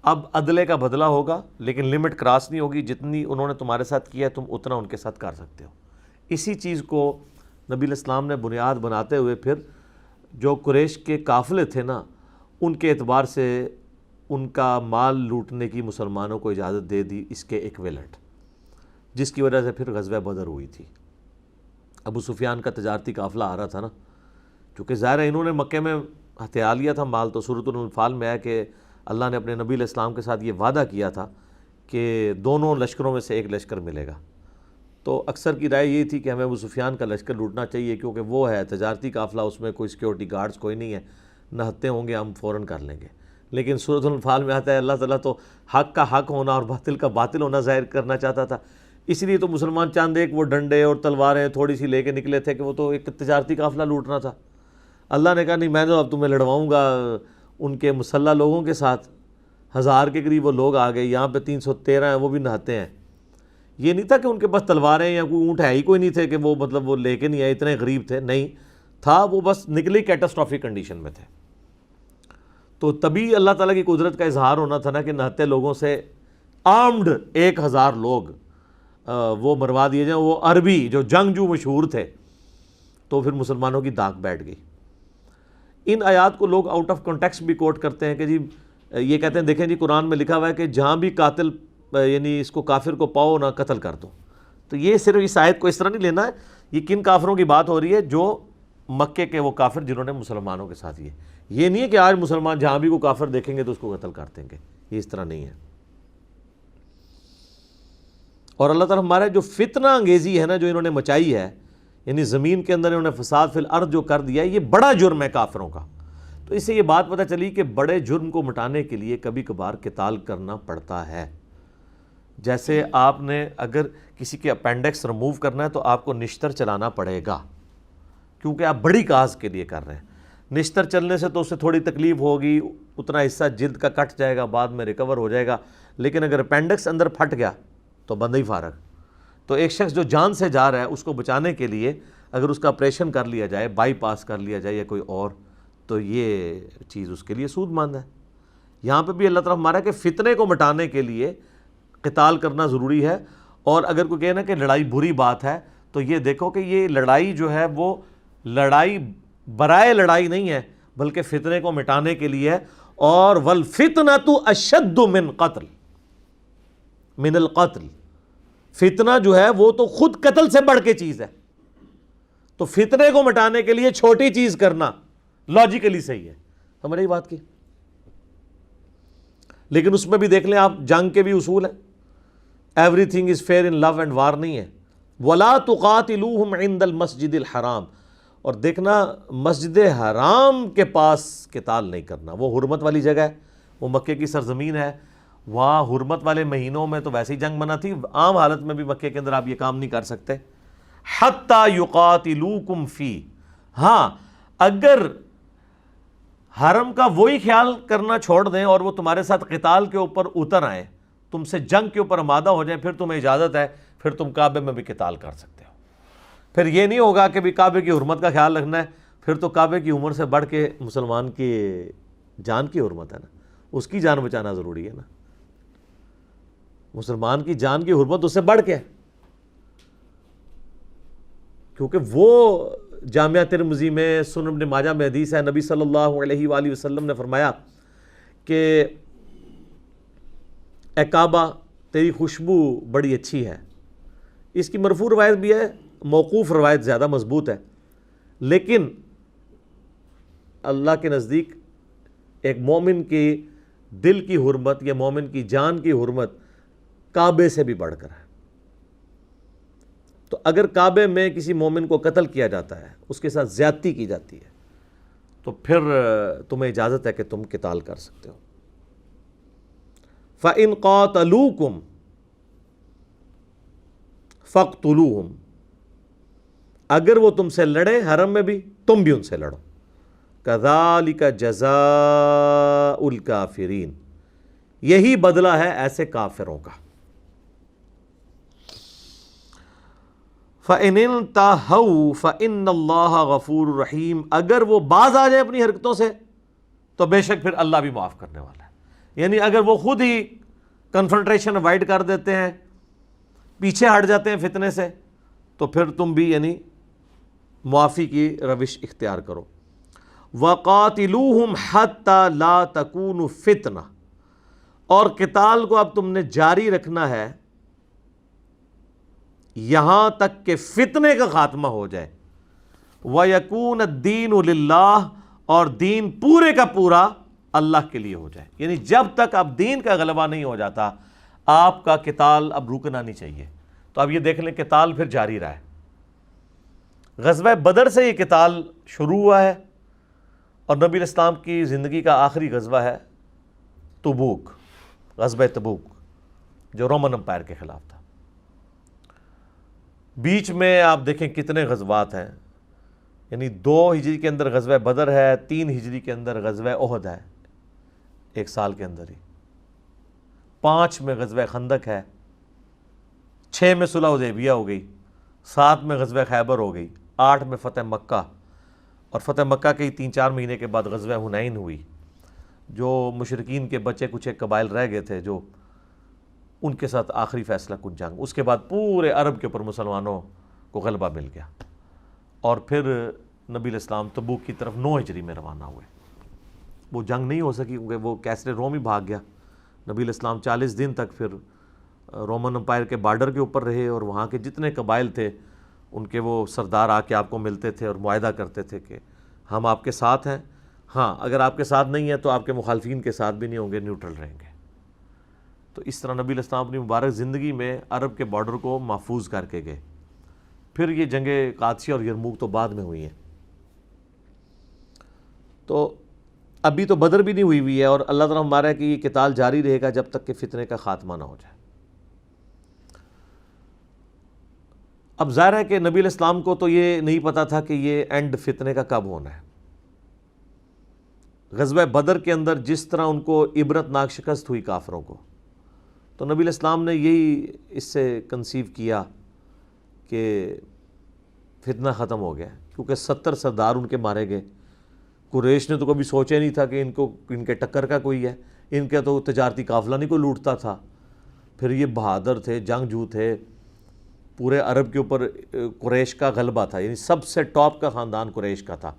اب عدلے کا بدلہ ہوگا، لیکن لمٹ کراس نہیں ہوگی. جتنی انہوں نے تمہارے ساتھ کیا ہے تم اتنا ان کے ساتھ کر سکتے ہو. اسی چیز کو نبی علیہ السلام نے بنیاد بناتے ہوئے پھر جو قریش کے قافلے تھے نا، ان کے اعتبار سے ان کا مال لوٹنے کی مسلمانوں کو اجازت دے دی، اس کے ایکویلنٹ، جس کی وجہ سے پھر غزوہ بدر ہوئی تھی. ابو سفیان کا تجارتی قافلہ آ رہا تھا نا، کیونکہ ظاہر ہے انہوں نے مکے میں ہتھیا لیا تھا مال. تو سورۃ الانفال میں ہے کہ اللہ نے اپنے نبی علیہ السلام کے ساتھ یہ وعدہ کیا تھا کہ دونوں لشکروں میں سے ایک لشکر ملے گا. تو اکثر کی رائے یہ تھی کہ ہمیں ابو سفیان کا لشکر لوٹنا چاہیے، کیونکہ وہ ہے تجارتی قافلہ، اس میں کوئی سیکیورٹی گارڈز کوئی نہیں ہے، نہتے ہوں گے، ہم فوراً کر لیں گے. لیکن سورۃ الانفال میں آتا ہے اللہ تعالیٰ تو حق کا حق ہونا اور باطل کا باطل ہونا ظاہر کرنا چاہتا تھا. اس لیے تو مسلمان چاند ایک وہ ڈنڈے اور تلواریں تھوڑی سی لے کے نکلے تھے کہ وہ تو ایک تجارتی قافلہ لوٹنا تھا. اللہ نے کہا نہیں، میں تو اب تمہیں لڑواؤں گا ان کے مسلح لوگوں کے ساتھ. 1000 کے قریب وہ لوگ آ گئے، یہاں پہ 313 ہیں، وہ بھی نہاتے ہیں. یہ نہیں تھا کہ ان کے پاس تلواریں یا کوئی اونٹ ہے ہی کوئی نہیں تھے کہ وہ مطلب وہ لے کے نہیں آئے، اتنے غریب تھے، نہیں تھا، وہ بس نکلی کیٹاسٹرافک کنڈیشن میں تھے. تو تبھی اللہ تعالیٰ کی قدرت کا اظہار ہونا تھا نا کہ نہتے لوگوں سے آرمڈ 1000 لوگ وہ مروا دیے جائیں، وہ عربی جو جنگجو مشہور تھے. تو پھر مسلمانوں کی داغ بیٹھ گئی. ان آیات کو لوگ آؤٹ آف کانٹیکسٹ بھی کوٹ کرتے ہیں کہ جی یہ کہتے ہیں دیکھیں جی قرآن میں لکھا ہوا ہے کہ جہاں بھی قاتل یعنی اس کو کافر کو پاؤ نہ قتل کر دو. تو یہ صرف اس آیت کو اس طرح نہیں لینا ہے. یہ کن کافروں کی بات ہو رہی ہے؟ جو مکے کے وہ کافر جنہوں نے مسلمانوں کے ساتھ یہ نہیں ہے کہ آج مسلمان جہاں بھی کو کافر دیکھیں گے تو اس کو قتل کر دیں گے. یہ اس طرح نہیں ہے. اور اللہ تعالیٰ ہمارے جو فتنہ انگیزی ہے نا جو انہوں نے مچائی ہے، یعنی زمین کے اندر انہوں نے فساد فی الارض جو کر دیا ہے، یہ بڑا جرم ہے کافروں کا. تو اس سے یہ بات پتہ چلی کہ بڑے جرم کو مٹانے کے لیے کبھی کبھار قتال کرنا پڑتا ہے. جیسے آپ نے اگر کسی کے اپینڈکس ریموو کرنا ہے تو آپ کو نشتر چلانا پڑے گا، کیونکہ آپ بڑی کاز کے لیے کر رہے ہیں. نشتر چلنے سے تو اس سے تھوڑی تکلیف ہوگی، اتنا حصہ جلد کا کٹ جائے گا، بعد میں ریکور ہو جائے گا. لیکن اگر اپینڈکس اندر پھٹ گیا تو بندہ ہی فارغ. تو ایک شخص جو جان سے جا رہا ہے اس کو بچانے کے لیے اگر اس کا آپریشن کر لیا جائے، بائی پاس کر لیا جائے یا کوئی اور، تو یہ چیز اس کے لیے سود مند ہے. یہاں پہ بھی اللہ تعالیٰ ہمارا کہ فتنے کو مٹانے کے لیے قتال کرنا ضروری ہے. اور اگر کوئی کہنا کہ لڑائی بری بات ہے تو یہ دیکھو کہ یہ لڑائی جو ہے وہ لڑائی برائے لڑائی نہیں ہے، بلکہ فتنے کو مٹانے کے لیے ہے. اور وَالْفِتْنَةُ أَشَدُّ مِنْ الْقَتْلِ، فتنہ جو ہے وہ تو خود قتل سے بڑھ کے چیز ہے، تو فتنے کو مٹانے کے لیے چھوٹی چیز کرنا لاجیکلی صحیح ہے، سمجھ رہی بات کی؟ لیکن اس میں بھی دیکھ لیں آپ، جنگ کے بھی اصول ہیں، everything is fair in love and war نہیں ہے. وَلَا تُقَاتِلُوهُمْ عِنْدَ الْمَسْجِدِ الْحَرَامِ، اور دیکھنا مسجد حرام کے پاس قتال نہیں کرنا، وہ حرمت والی جگہ ہے، وہ مکے کی سرزمین ہے، وہاں حرمت والے مہینوں میں تو ویسے ہی جنگ منع تھی، عام حالت میں بھی مکے کے اندر آپ یہ کام نہیں کر سکتے. حَتَّى يُقَاتِلُوكُمْ فِي، ہاں اگر حرم کا وہی خیال کرنا چھوڑ دیں اور وہ تمہارے ساتھ قتال کے اوپر اتر آئیں، تم سے جنگ کے اوپر آمادہ ہو جائیں، پھر تمہیں اجازت ہے، پھر تم کعبے میں بھی قتال کر سکتے ہو. پھر یہ نہیں ہوگا کہ بھی کعبے کی حرمت کا خیال رکھنا ہے، پھر تو کعبے کی عمر سے بڑھ کے مسلمان کی جان کی حرمت ہے نا، اس کی جان بچانا ضروری ہے نا، مسلمان کی جان کی حرمت اس سے بڑھ کے ہے، کیونکہ وہ جامعہ ترمذی میں، سنن ابن ماجہ میں حدیث ہے، نبی صلی اللہ علیہ وآلہ وسلم نے فرمایا کہ اے کعبہ تیری خوشبو بڑی اچھی ہے. اس کی مرفوع روایت بھی ہے، موقوف روایت زیادہ مضبوط ہے، لیکن اللہ کے نزدیک ایک مومن کی دل کی حرمت یا مومن کی جان کی حرمت کعبے سے بھی بڑھ کر ہے. تو اگر کعبے میں کسی مومن کو قتل کیا جاتا ہے، اس کے ساتھ زیادتی کی جاتی ہے، تو پھر تمہیں اجازت ہے کہ تم قتال کر سکتے ہو. فَإِن قَاتَلُوكُمْ فَاقْتُلُوهُمْ، اگر وہ تم سے لڑیں حرم میں بھی، تم بھی ان سے لڑو. كَذَلِكَ جَزَاءُ الْكَافِرِينَ، یہی بدلہ ہے ایسے کافروں کا. فَإِنِ انْتَهَوْا فَإِنَّ اللَّهَ غَفُورٌ رَحِيمٌ، اگر وہ باز آ جائے اپنی حرکتوں سے تو بے شک پھر اللہ بھی معاف کرنے والا ہے. یعنی اگر وہ خود ہی کنفرنٹریشن اوائڈ کر دیتے ہیں، پیچھے ہٹ جاتے ہیں فتنے سے، تو پھر تم بھی یعنی معافی کی روش اختیار کرو. وَقَاتِلُوهُمْ حَتَّى لَا تَكُونُ فِتْنَةٌ، اور قتال کو اب تم نے جاری رکھنا ہے یہاں تک کہ فتنے کا خاتمہ ہو جائے. وَيَكُونَ الدِّينُ لِلَّهِ، اور دین پورے کا پورا اللہ کے لیے ہو جائے. یعنی جب تک اب دین کا غلبہ نہیں ہو جاتا، آپ کا قتال اب رکنا نہیں چاہیے. تو اب یہ دیکھ لیں قتال پھر جاری رہا ہے. غزوہ بدر سے یہ قتال شروع ہوا ہے، اور نبی اسلام کی زندگی کا آخری غزوہ ہے تبوک، غزوہ تبوک جو رومن امپائر کے خلاف تھا. بیچ میں آپ دیکھیں کتنے غزوات ہیں، یعنی 2 ہجری کے اندر غزوہ بدر ہے، 3 ہجری کے اندر غزوہ احد ہے، ایک سال کے اندر ہی 5 میں غزوہ خندق ہے، 6 میں صلح حدیبیہ ہو گئی، 7 میں غزوہ خیبر ہو گئی، 8 میں فتح مکہ، اور فتح مکہ کے 3-4 مہینے کے بعد غزوہ حنین ہوئی، جو مشرکین کے بچے کچھ ایک قبائل رہ گئے تھے جو ان کے ساتھ آخری فیصلہ کن جنگ. اس کے بعد پورے عرب کے اوپر مسلمانوں کو غلبہ مل گیا، اور پھر نبی الاسلام تبوک کی طرف 9 ہجری میں روانہ ہوئے. وہ جنگ نہیں ہو سکی کیونکہ وہ کیسر روم ہی بھاگ گیا. نبی الاسلام 40 دن تک پھر رومن امپائر کے بارڈر کے اوپر رہے، اور وہاں کے جتنے قبائل تھے ان کے وہ سردار آ کے آپ کو ملتے تھے اور معاہدہ کرتے تھے کہ ہم آپ کے ساتھ ہیں، ہاں اگر آپ کے ساتھ نہیں ہیں تو آپ کے مخالفین کے ساتھ بھی نہیں ہوں گے، نیوٹرل رہیں گے. تو اس طرح نبی الاسلام اپنی مبارک زندگی میں عرب کے بارڈر کو محفوظ کر کے گئے. پھر یہ جنگیں قادسیہ اور یرموک تو بعد میں ہوئی ہیں. تو ابھی تو بدر بھی نہیں ہوئی ہے، اور اللہ تعالیٰ ہمارا ہے کہ یہ قتال جاری رہے گا جب تک کہ فتنے کا خاتمہ نہ ہو جائے. اب ظاہر ہے کہ نبی علیہ السلام کو تو یہ نہیں پتا تھا کہ یہ اینڈ فتنے کا کب ہونا ہے. غزوہ بدر کے اندر جس طرح ان کو عبرت ناک شکست ہوئی کافروں کو، تو نبی علیہ السلام نے یہی اس سے کنسیو کیا کہ فتنہ ختم ہو گیا، کیونکہ 70 سردار ان کے مارے گئے. قریش نے تو کبھی سوچے نہیں تھا کہ ان کے ٹکر کا کوئی ہے، ان کا تو تجارتی قافلہ نہیں کوئی لوٹتا تھا. پھر یہ بہادر تھے، جنگجو تھے، پورے عرب کے اوپر قریش کا غلبہ تھا، یعنی سب سے ٹاپ کا خاندان قریش کا تھا.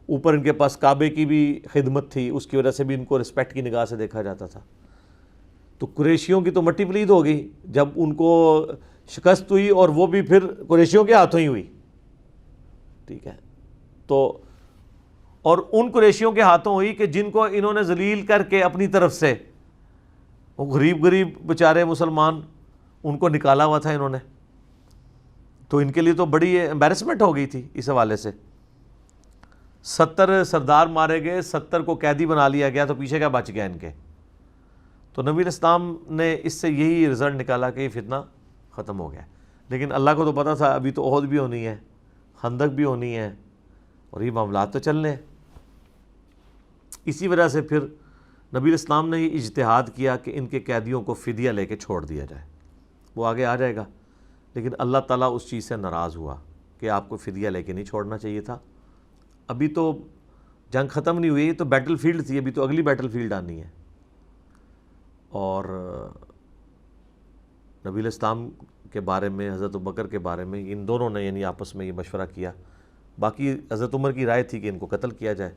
اوپر ان کے پاس کعبے کی بھی خدمت تھی، اس کی وجہ سے بھی ان کو رسپیکٹ کی نگاہ سے دیکھا جاتا تھا. تو قریشیوں کی تو مٹی پلید ہو گئی جب ان کو شکست ہوئی اور وہ بھی پھر قریشیوں کے ہاتھوں ہی ہوئی، ٹھیک ہے، تو اور ان قریشیوں کے ہاتھوں ہوئی کہ جن کو انہوں نے ذلیل کر کے اپنی طرف سے، وہ غریب بیچارے مسلمان، ان کو نکالا ہوا تھا انہوں نے، تو ان کے لیے تو بڑی امبیرسمنٹ ہو گئی تھی اس حوالے سے۔ 70 سردار مارے گئے، 70 کو قیدی بنا لیا گیا، تو پیچھے کیا بچ گیا ان کے؟ تو نبی الاسلام نے اس سے یہی رزلٹ نکالا کہ یہ فتنہ ختم ہو گیا، لیکن اللہ کو تو پتہ تھا ابھی تو احد بھی ہونی ہے، خندق بھی ہونی ہے، اور یہ معاملات تو چلنے ہیں۔ اسی وجہ سے پھر نبی الاسلام نے یہ اجتہاد کیا کہ ان کے قیدیوں کو فدیہ لے کے چھوڑ دیا جائے، وہ آگے آ جائے گا، لیکن اللہ تعالیٰ اس چیز سے ناراض ہوا کہ آپ کو فدیہ لے کے نہیں چھوڑنا چاہیے تھا، ابھی تو جنگ ختم نہیں ہوئی، یہ تو بیٹل فیلڈ تھی، ابھی تو اگلی بیٹل فیلڈ آنی ہے۔ اور نبی الاسلام کے بارے میں، حضرت ابوبکر کے بارے میں، ان دونوں نے یعنی آپس میں یہ مشورہ کیا، باقی حضرت عمر کی رائے تھی کہ ان کو قتل کیا جائے،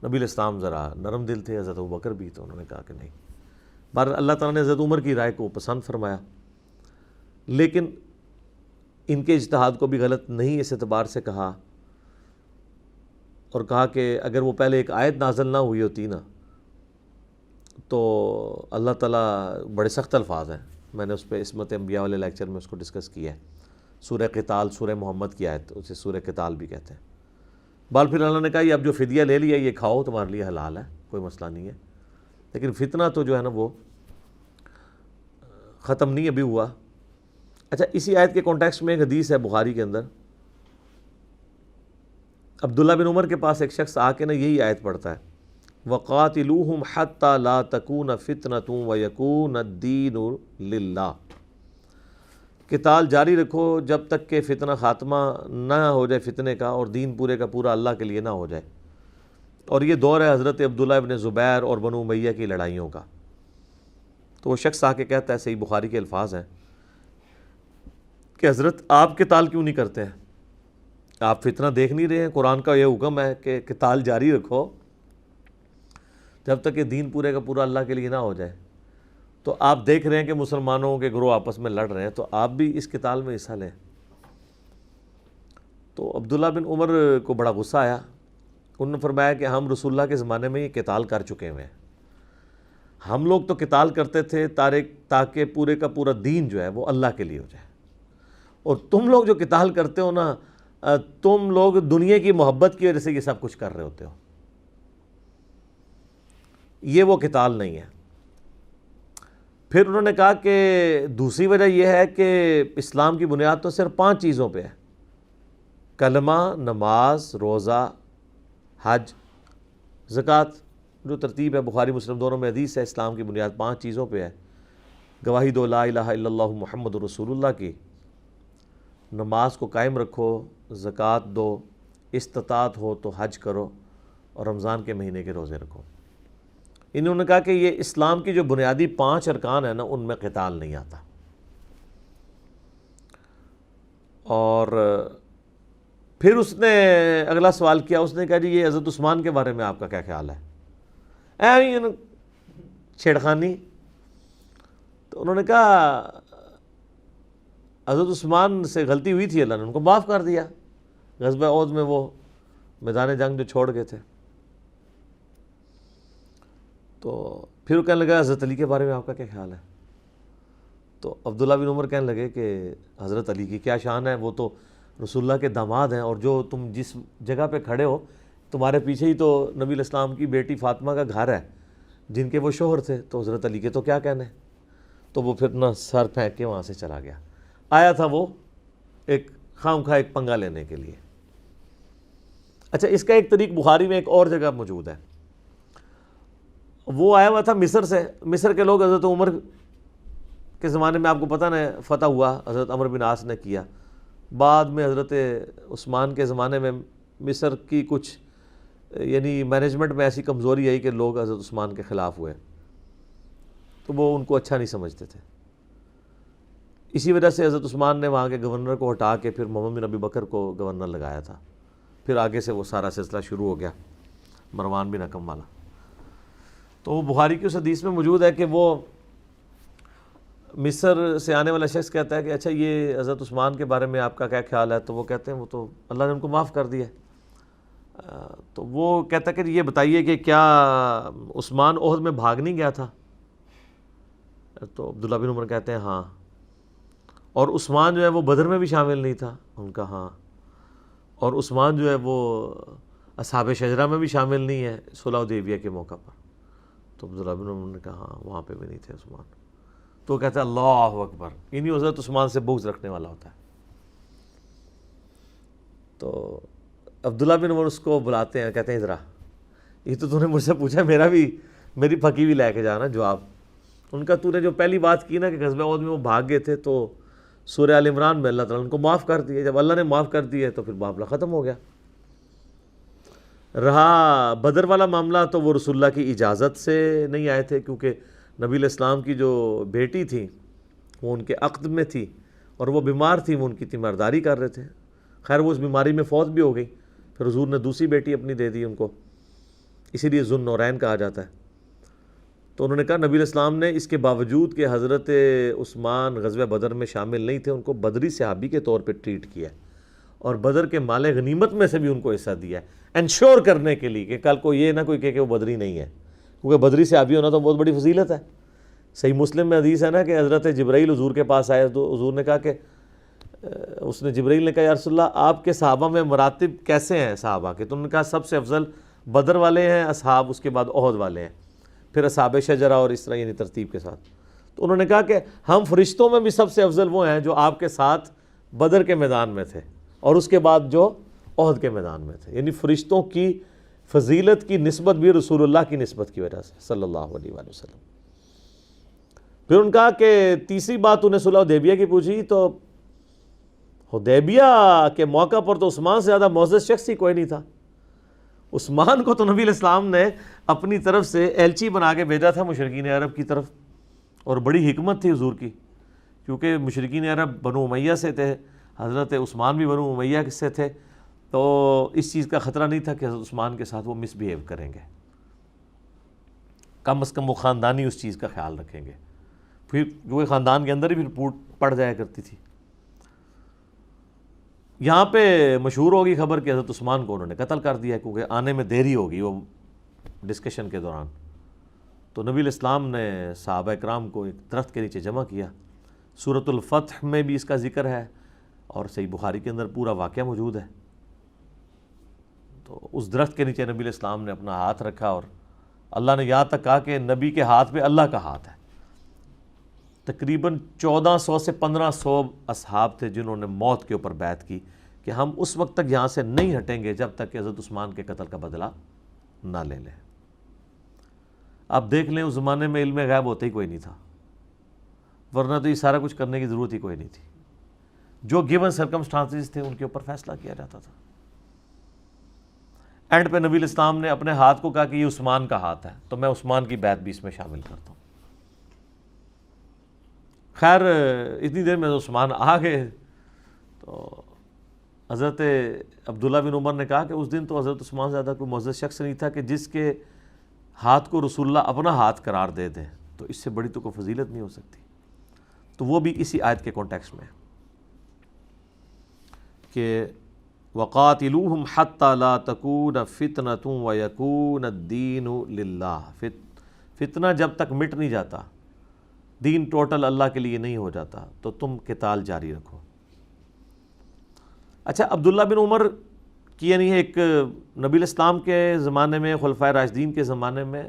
نبی الاسلام ذرا نرم دل تھے، حضرت ابوبکر بھی، تو انہوں نے کہا کہ نہیں۔ بہرحال اللہ تعالیٰ نے حضرت عمر کی رائے کو پسند فرمایا، لیکن ان کے اجتہاد کو بھی غلط نہیں اس اعتبار سے کہا، اور کہا کہ اگر وہ پہلے ایک آیت نازل نہ ہوئی ہوتی نا تو اللہ تعالیٰ، بڑے سخت الفاظ ہیں، میں نے اس پہ عصمت انبیاء والے لیکچر میں اس کو ڈسکس کیا ہے، سورہ قتال، سورہ محمد کی آیت، اسے سورہ قتال بھی کہتے ہیں۔ بال پھر اللہ نے کہا یہ اب جو فدیہ لے لیا یہ کھاؤ، تمہارے لیے حلال ہے، کوئی مسئلہ نہیں ہے، لیکن فتنہ تو جو ہے نا وہ ختم نہیں ابھی ہوا۔ اچھا، اسی آیت کے کانٹیکسٹ میں ایک حدیث ہے بخاری کے اندر، عبداللہ بن عمر کے پاس ایک شخص آ کے نا یہی آیت پڑھتا ہے، وَقَاتِلُوهُمْ حَتَّى لَا تَكُونَ فِتْنَةٌ وَيَكُونَ الدِّينُ لِلَّهِ، قتال جاری رکھو جب تک کہ فتنہ خاتمہ نہ ہو جائے فتنے کا، اور دین پورے کا پورا اللہ کے لیے نہ ہو جائے۔ اور یہ دور ہے حضرت عبداللہ ابن زبیر اور بنو امیہ کی لڑائیوں کا۔ تو وہ شخص آ کے کہتا ہے، صحیح بخاری کے الفاظ ہیں کہ حضرت آپ قتال کیوں نہیں کرتے ہیں؟ آپ فتنہ دیکھ نہیں رہے ہیں؟ قرآن کا یہ حکم ہے کہ قتال جاری رکھو جب تک کہ دین پورے کا پورا اللہ کے لیے نہ ہو جائے، تو آپ دیکھ رہے ہیں کہ مسلمانوں کے گروہ آپس میں لڑ رہے ہیں، تو آپ بھی اس قتال میں حصہ لیں۔ تو عبداللہ بن عمر کو بڑا غصہ آیا، انہوں نے فرمایا کہ ہم رسول اللہ کے زمانے میں یہ قتال کر چکے ہوئے ہیں، ہم لوگ تو قتال کرتے تھے تاکہ پورے کا پورا دین جو ہے وہ اللہ کے لیے ہو جائے، اور تم لوگ جو قتال کرتے ہو نا، تم لوگ دنیا کی محبت کی وجہ سے یہ سب کچھ کر رہے ہوتے ہو، یہ وہ قتال نہیں ہے۔ پھر انہوں نے کہا کہ دوسری وجہ یہ ہے کہ اسلام کی بنیاد تو صرف 5 چیزوں پہ ہے، کلمہ، نماز، روزہ، حج، زکوٰۃ، جو ترتیب ہے بخاری مسلم دونوں میں حدیث ہے، اسلام کی بنیاد 5 چیزوں پہ ہے، گواہی دو لا الہ الا اللہ محمد رسول اللہ کی، نماز کو قائم رکھو، زکوٰۃ دو، استطاعت ہو تو حج کرو، اور رمضان کے مہینے کے روزے رکھو۔ انہوں نے کہا کہ یہ اسلام کی جو بنیادی 5 ارکان ہیں نا، ان میں قتال نہیں آتا۔ اور پھر اس نے اگلا سوال کیا، اس نے کہا جی یہ حضرت عثمان کے بارے میں آپ کا کیا خیال ہے؟ چھیڑخانی۔ تو انہوں نے کہا حضرت عثمان سے غلطی ہوئی تھی، اللہ نے ان کو معاف کر دیا، غزوہ احد میں وہ میدان جنگ جو چھوڑ گئے تھے۔ تو پھر وہ کہنے لگا حضرت علی کے بارے میں آپ کا کیا خیال ہے؟ تو عبداللہ بن عمر کہنے لگے کہ حضرت علی کی کیا شان ہے، وہ تو رسول اللہ کے داماد ہیں، اور جو تم جس جگہ پہ کھڑے ہو تمہارے پیچھے ہی تو نبی الاسلام کی بیٹی فاطمہ کا گھر ہے جن کے وہ شوہر تھے، تو حضرت علی کے تو کیا کہنے۔ تو وہ پھر نہ سر پھینک کے وہاں سے چلا گیا، آیا تھا وہ ایک خواہ ایک پنگا لینے کے لیے۔ اچھا، اس کا ایک طریق بخاری میں ایک اور جگہ موجود ہے، وہ آیا ہوا تھا مصر سے، مصر کے لوگ حضرت عمر کے زمانے میں آپ کو پتہ نا فتح ہوا، حضرت عمرو بن عاص نے کیا، بعد میں حضرت عثمان کے زمانے میں مصر کی کچھ یعنی مینجمنٹ میں ایسی کمزوری آئی کہ لوگ حضرت عثمان کے خلاف ہوئے، تو وہ ان کو اچھا نہیں سمجھتے تھے، اسی وجہ سے حضرت عثمان نے وہاں کے گورنر کو ہٹا کے پھر محمد بن ابی بکر کو گورنر لگایا تھا، پھر آگے سے وہ سارا سلسلہ شروع ہو گیا مروان بن حکم والا۔ تو وہ بخاری کی اس حدیث میں موجود ہے کہ وہ مصر سے آنے والا شخص کہتا ہے کہ اچھا یہ حضرت عثمان کے بارے میں آپ کا کیا خیال ہے؟ تو وہ کہتے ہیں وہ تو اللہ نے ان کو معاف کر دیا ہے۔ تو وہ کہتا ہے کہ یہ بتائیے کہ کیا عثمان احد میں بھاگ نہیں گیا تھا؟ تو عبداللہ بن عمر کہتے ہیں ہاں۔ اور عثمان جو ہے وہ بدر میں بھی شامل نہیں تھا؟ ان کا ہاں۔ اور عثمان جو ہے وہ اصحاب شجرہ میں بھی شامل نہیں ہے صلح حدیبیہ کے موقع پر؟ تو عبداللہ بن عمر نے کہا ہاں وہاں پہ بھی نہیں تھے عثمان۔ تو کہتا ہے اللہ اکبر، انہی حضرت عثمان سے بغض رکھنے والا ہوتا ہے۔ تو عبداللہ بن عمر اس کو بلاتے ہیں، کہتے ہیں ادھر آ، یہ تو نے مجھ سے پوچھا، میری پھکی بھی لے کے جانا جواب۔ ان کا تو نے جو پہلی بات کی نا کہ غزوہ احد میں وہ بھاگ گئے تھے، تو سورہ آل عمران میں اللہ تعالیٰ ان کو معاف کر دیا۔ جب اللہ نے معاف کر دیا تو پھر معاملہ ختم ہو گیا۔ رہا بدر والا معاملہ، تو وہ رسول اللہ کی اجازت سے نہیں آئے تھے، کیونکہ نبی علیہ السلام کی جو بیٹی تھی وہ ان کے عقد میں تھی اور وہ بیمار تھی، وہ ان کی تیمارداری کر رہے تھے۔ خیر وہ اس بیماری میں فوت بھی ہو گئی، پھر حضور نے دوسری بیٹی اپنی دے دی ان کو، اسی لیے ذو النورین کہا جاتا ہے۔ تو انہوں نے کہا نبی علیہ السلام نے اس کے باوجود کہ حضرت عثمان غزوہ بدر میں شامل نہیں تھے، ان کو بدری صحابی کے طور پہ ٹریٹ کیا ہے، اور بدر کے مال غنیمت میں سے بھی ان کو حصہ دیا ہے، انشور کرنے کے لیے کہ کل کو یہ نہ کوئی کہے کہ وہ بدری نہیں ہے، کیونکہ بدری صحابی ہونا تو بہت بڑی فضیلت ہے۔ صحیح مسلم میں حدیث ہے نا کہ حضرت جبرائیل حضور کے پاس آئے تو حضور نے کہا کہ جبرائیل نے کہا یا رسول اللہ آپ کے صحابہ میں مراتب کیسے ہیں صحابہ کے؟ تو انہوں نے کہا سب سے افضل بدر والے ہیں اصحاب، اس کے بعد احد والے ہیں، پھر اصحاب شجرہ، اور اس طرح یعنی ترتیب کے ساتھ۔ تو انہوں نے کہا کہ ہم فرشتوں میں بھی سب سے افضل وہ ہیں جو آپ کے ساتھ بدر کے میدان میں تھے، اور اس کے بعد جو احد کے میدان میں تھے، یعنی فرشتوں کی فضیلت کی نسبت بھی رسول اللہ کی نسبت کی وجہ سے صلی اللہ علیہ وآلہ وسلم۔ پھر ان کا کہ تیسری بات انہیں صلح حدیبیہ کی پوچھی، تو حدیبیہ کے موقع پر تو عثمان سے زیادہ معزز شخص ہی کوئی نہیں تھا۔ عثمان کو تو نبی علیہ السلام نے اپنی طرف سے ایلچی بنا کے بھیجا تھا مشرکین عرب کی طرف، اور بڑی حکمت تھی حضور کی، کیونکہ مشرکین عرب بنو امیہ سے تھے، حضرت عثمان بھی بنو امیہ سے تھے، تو اس چیز کا خطرہ نہیں تھا کہ حضرت عثمان کے ساتھ وہ مس بیہیو کریں گے، کم از کم وہ خاندانی اس چیز کا خیال رکھیں گے، پھر جو خاندان کے اندر ہی پھر پڑ جایا کرتی تھی۔ یہاں پہ مشہور ہوگی خبر کہ حضرت عثمان کو انہوں نے قتل کر دیا، کیونکہ آنے میں دیری ہوگی وہ ڈسکشن کے دوران۔ تو نبی علیہ السلام نے صحابہ اکرام کو ایک درخت کے نیچے جمع کیا، سورۃ الفتح میں بھی اس کا ذکر ہے، اور صحیح بخاری کے اندر پورا واقعہ موجود ہے۔ تو اس درخت کے نیچے نبی علیہ السلام نے اپنا ہاتھ رکھا، اور اللہ نے یہاں تک کہا کہ نبی کے ہاتھ پہ اللہ کا ہاتھ ہے۔ تقریباً 1400 سے 1500 اصحاب تھے جنہوں نے موت کے اوپر بیعت کی کہ ہم اس وقت تک یہاں سے نہیں ہٹیں گے جب تک کہ حضرت عثمان کے قتل کا بدلہ نہ لے لیں۔ آپ دیکھ لیں اس زمانے میں علم غیب ہوتا ہی کوئی نہیں تھا، ورنہ تو یہ سارا کچھ کرنے کی ضرورت ہی کوئی نہیں تھی۔ جو گیون سرکمسٹانسز تھے ان کے اوپر فیصلہ کیا جاتا تھا۔ اینڈ پہ نبی علیہ السلام نے اپنے ہاتھ کو کہا کہ یہ عثمان کا ہاتھ ہے، تو میں عثمان کی بیعت بھی اس میں شامل کرتا ہوں۔ خیر اتنی دیر میں عثمان آ گئے، تو حضرت عبداللہ بن عمر نے کہا کہ اس دن تو حضرت عثمان سے زیادہ کوئی معزز شخص نہیں تھا کہ جس کے ہاتھ کو رسول اللہ اپنا ہاتھ قرار دے دیں، تو اس سے بڑی تو کوئی فضیلت نہیں ہو سکتی۔ تو وہ بھی اسی آیت کے کانٹیکسٹ میں کہ وَقَاتِلُوهُمْ حَتَّى لَا تَكُونَ فِتْنَةٌ وَيَكُونَ الدِّينُ لِلَّهِ، فتنہ جب تک مٹ نہیں جاتا، دین ٹوٹل اللہ کے لیے نہیں ہو جاتا، تو تم قتال جاری رکھو۔ اچھا عبداللہ بن عمر کی یعنی ایک نبی علیہ السلام کے زمانے میں، خلفائے راشدین کے زمانے میں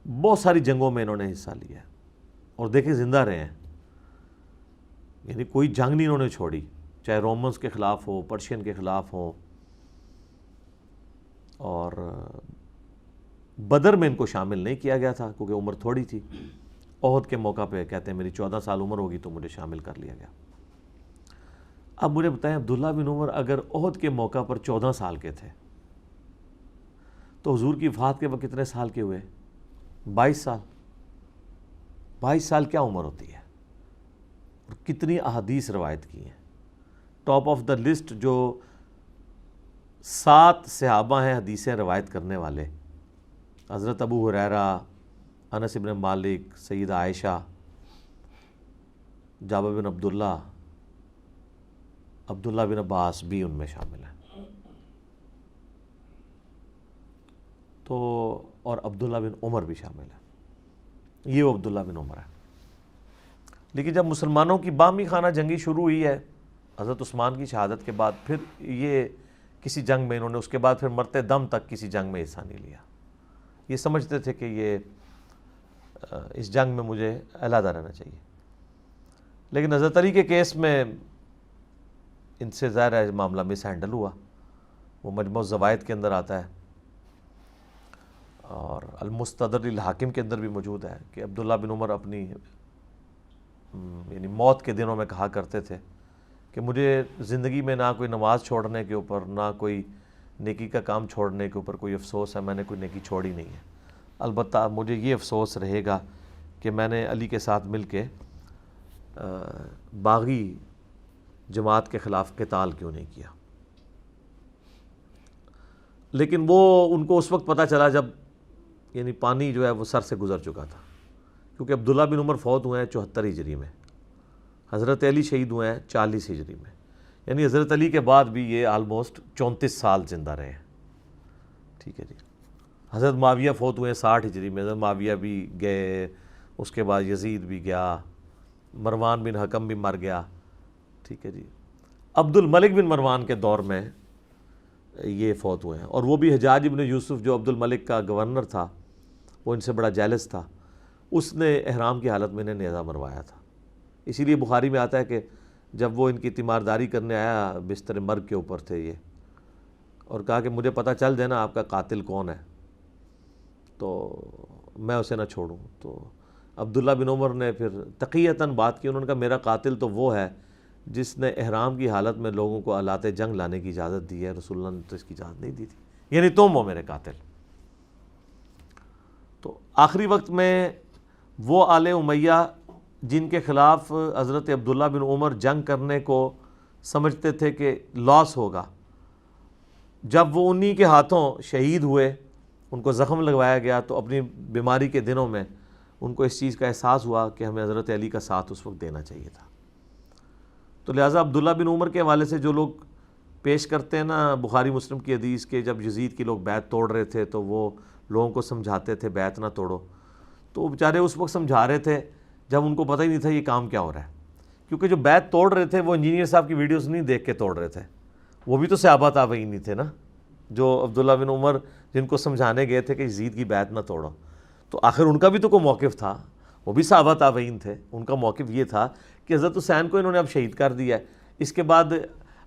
بہت ساری جنگوں میں انہوں نے حصہ لیا ہے، اور دیکھیں زندہ رہے ہیں، یعنی کوئی جنگ نہیں انہوں نے چھوڑی، چاہے رومنز کے خلاف ہو، پرشین کے خلاف ہو، اور بدر میں ان کو شامل نہیں کیا گیا تھا کیونکہ عمر تھوڑی تھی۔ احد کے موقع پہ کہتے ہیں میری 14 سال عمر ہوگی تو مجھے شامل کر لیا گیا۔ اب مجھے بتائیں عبداللہ بن عمر اگر احد کے موقع پر 14 سال کے تھے تو حضور کی وفات کے وقت کتنے سال کے ہوئے؟ 22 سال۔ 22 سال کیا عمر ہوتی ہے؟ اور کتنی احادیث روایت کی ہیں۔ ٹاپ آف دا لسٹ جو 7 صحابہ ہیں حدیثیں روایت کرنے والے، حضرت ابو ہریرہ، انس بن مالک، سیدہ عائشہ، جابر بن عبداللہ بن عباس بھی ان میں شامل ہیں. تو اور عبداللہ بن عمر بھی شامل ہے. یہ وہ عبداللہ بن عمر ہے. لیکن جب مسلمانوں کی باہمی خانہ جنگی شروع ہوئی ہے حضرت عثمان کی شہادت کے بعد، پھر یہ کسی جنگ میں انہوں نے اس کے بعد پھر مرتے دم تک کسی جنگ میں حصہ نہیں لیا. یہ سمجھتے تھے کہ یہ اس جنگ میں مجھے علیحدہ رہنا چاہیے. لیکن حضرت علی کے کیس میں ان سے ظاہر ہے معاملہ مس ہینڈل ہوا. وہ مجموع الزوائد کے اندر آتا ہے اور المستدرک للحاکم کے اندر بھی موجود ہے کہ عبداللہ بن عمر اپنی یعنی موت کے دنوں میں کہا کرتے تھے کہ مجھے زندگی میں نہ کوئی نماز چھوڑنے کے اوپر، نہ کوئی نیکی کا کام چھوڑنے کے اوپر کوئی افسوس ہے. میں نے کوئی نیکی چھوڑی نہیں ہے. البتہ مجھے یہ افسوس رہے گا کہ میں نے علی کے ساتھ مل کے باغی جماعت کے خلاف قتال کیوں نہیں کیا. لیکن وہ ان کو اس وقت پتہ چلا جب یعنی پانی جو ہے وہ سر سے گزر چکا تھا، کیونکہ عبداللہ بن عمر فوت ہوئے ہیں 74 ہجری میں، حضرت علی شہید ہوئے ہیں 40 ہجری میں. یعنی حضرت علی کے بعد بھی یہ آلموسٹ 34 سال زندہ رہے ہیں. ٹھیک ہے جی. حضرت معاویہ فوت ہوئے ہیں 60 ہجری میں. حضرت معاویہ بھی گئے، اس کے بعد یزید بھی گیا، مروان بن حکم بھی مر گیا. ٹھیک ہے جی. عبد الملک بن مروان کے دور میں یہ فوت ہوئے ہیں. اور وہ بھی حجاج ابن یوسف جو عبد الملک کا گورنر تھا، وہ ان سے بڑا جیلس تھا، اس نے احرام کی حالت میں انہیں نیزہ مروایا تھا. اسی لیے بخاری میں آتا ہے کہ جب وہ ان کی تیمارداری کرنے آیا بستر مرگ کے اوپر تھے یہ، اور کہا کہ مجھے پتہ چل جائے نا آپ کا قاتل کون ہے تو میں اسے نہ چھوڑوں. تو عبداللہ بن عمر نے پھر تقیتاً بات کی. انہوں نے کہا میرا قاتل تو وہ ہے جس نے احرام کی حالت میں لوگوں کو آلات جنگ لانے کی اجازت دی ہے، رسول اللہ نے تو اس کی اجازت نہیں دی تھی، یعنی تم ہو میرے قاتل. تو آخری وقت میں وہ آل امیہ جن کے خلاف حضرت عبداللہ بن عمر جنگ کرنے کو سمجھتے تھے کہ لاس ہوگا، جب وہ انہی کے ہاتھوں شہید ہوئے، ان کو زخم لگوایا گیا، تو اپنی بیماری کے دنوں میں ان کو اس چیز کا احساس ہوا کہ ہمیں حضرت علی کا ساتھ اس وقت دینا چاہیے تھا. تو لہٰذا عبداللہ بن عمر کے حوالے سے جو لوگ پیش کرتے ہیں نا بخاری مسلم کی حدیث کے، جب یزید کی لوگ بیعت توڑ رہے تھے تو وہ لوگوں کو سمجھاتے تھے بیعت نہ توڑو، تو وہ بیچارے اس وقت سمجھا رہے تھے جب ان کو پتہ ہی نہیں تھا یہ کام کیا ہو رہا ہے. کیونکہ جو بیعت توڑ رہے تھے وہ انجینئر صاحب کی ویڈیوز نہیں دیکھ کے توڑ رہے تھے، وہ بھی تو صحابہ تابعین نہیں تھے نا، جو عبداللہ بن عمر جن کو سمجھانے گئے تھے کہ یزید کی بیعت نہ توڑو. تو آخر ان کا بھی تو کوئی موقف تھا، وہ بھی صحابہ تابعین تھے. ان کا موقف یہ تھا کہ حضرت حسین کو انہوں نے اب شہید کر دیا ہے، اس کے بعد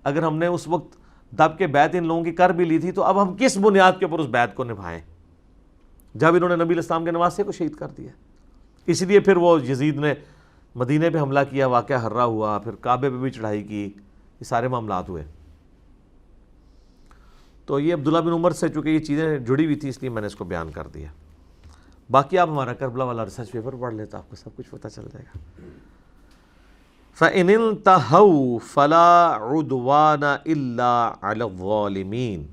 اگر ہم نے اس وقت دب کے بیعت ان لوگوں کی کر بھی لی تھی تو اب ہم کس بنیاد کے اوپر اس بیعت کو نبھائیں جب انہوں نے نبی علیہ السلام کے نواسے کو شہید کر دیا. اس لیے پھر وہ یزید نے مدینے پہ حملہ کیا، واقعہ ہررا ہوا، پھر کعبے پہ بھی چڑھائی کی، یہ سارے معاملات ہوئے. تو یہ عبداللہ بن عمر سے چونکہ یہ چیزیں جڑی ہوئی تھی اس لیے میں نے اس کو بیان کر دیا. باقی آپ ہمارا کربلا والا ریسرچ پیپر پڑھ لیں تو آپ کو سب کچھ پتہ چل جائے گا. فَإِنِ انْتَهَوْا فَلَا عُدْوَانَ إِلَّا عَلَى الظَّالِمِينَ،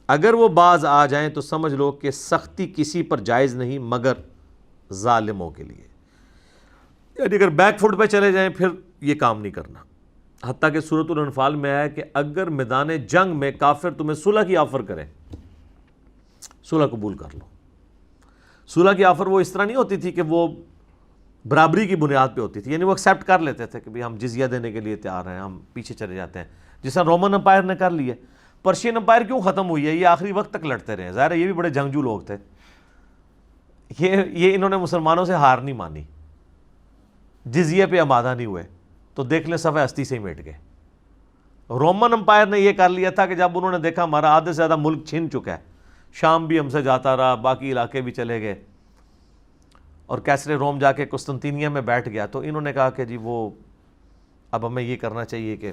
اگر وہ باز آ جائیں تو سمجھ لو کہ سختی کسی پر جائز نہیں مگر ظالموں کے لیے. یعنی اگر بیک فٹ پہ چلے جائیں پھر یہ کام نہیں کرنا. حتیٰ کہ سورۃ الانفال میں آیا کہ اگر میدان جنگ میں کافر تمہیں صلح کی آفر کرے، صلح قبول کر لو. صلح کی آفر وہ اس طرح نہیں ہوتی تھی کہ وہ برابری کی بنیاد پہ ہوتی تھی، یعنی وہ ایکسیپٹ کر لیتے تھے کہ ہم جزیہ دینے کے لیے تیار ہیں، ہم پیچھے چلے جاتے ہیں، جس طرح رومن امپائر نے کر لیا. پرشین امپائر کیوں ختم ہوئی ہے؟ یہ آخری وقت تک لڑتے رہے. ظاہر ہے یہ بھی بڑے جنگجو لوگ تھے، یہ انہوں نے مسلمانوں سے ہار نہیں مانی، جزیے پہ آمادہ نہیں ہوئے، تو دیکھ لیں صفحہ ہستی سے ہی مٹ گئے. رومن امپائر نے یہ کر لیا تھا کہ جب انہوں نے دیکھا ہمارا آدھے سے زیادہ ملک چھن چکا ہے، شام بھی ہم سے جاتا رہا، باقی علاقے بھی چلے گئے، اور کیسرے روم جا کے قسطنطینیہ میں بیٹھ گیا، تو انہوں نے کہا کہ جی وہ اب ہمیں یہ کرنا چاہیے کہ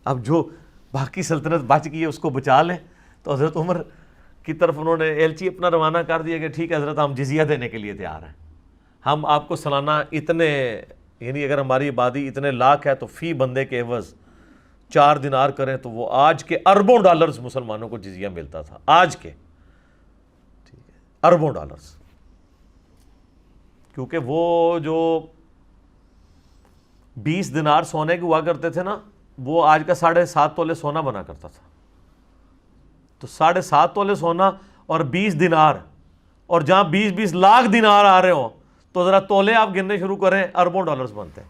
اب جو باقی سلطنت بچ گئی ہے اس کو بچا لیں. تو حضرت عمر کی طرف انہوں نے ایلچی اپنا روانہ کر دیا کہ ٹھیک ہے حضرت، ہم جزیہ دینے کے لیے تیار ہیں، ہم آپ کو سالانہ اتنے، یعنی اگر ہماری آبادی اتنے لاکھ ہے تو فی بندے کے عوض 4 دینار کریں تو وہ آج کے اربوں ڈالرز مسلمانوں کو جزیہ ملتا تھا، آج کے ٹھیک ہے اربوں ڈالرز. کیونکہ وہ جو 20 دینار سونے کے ہوا کرتے تھے نا، وہ آج کا 7.5 تولے سونا بنا کرتا تھا. تو 7.5 تولے سونا اور 20 دینار، اور جہاں 20 لاکھ دینار آ رہے ہوں تو ذرا تولے آپ گننے شروع کریں، اربوں ڈالرز بنتے ہیں.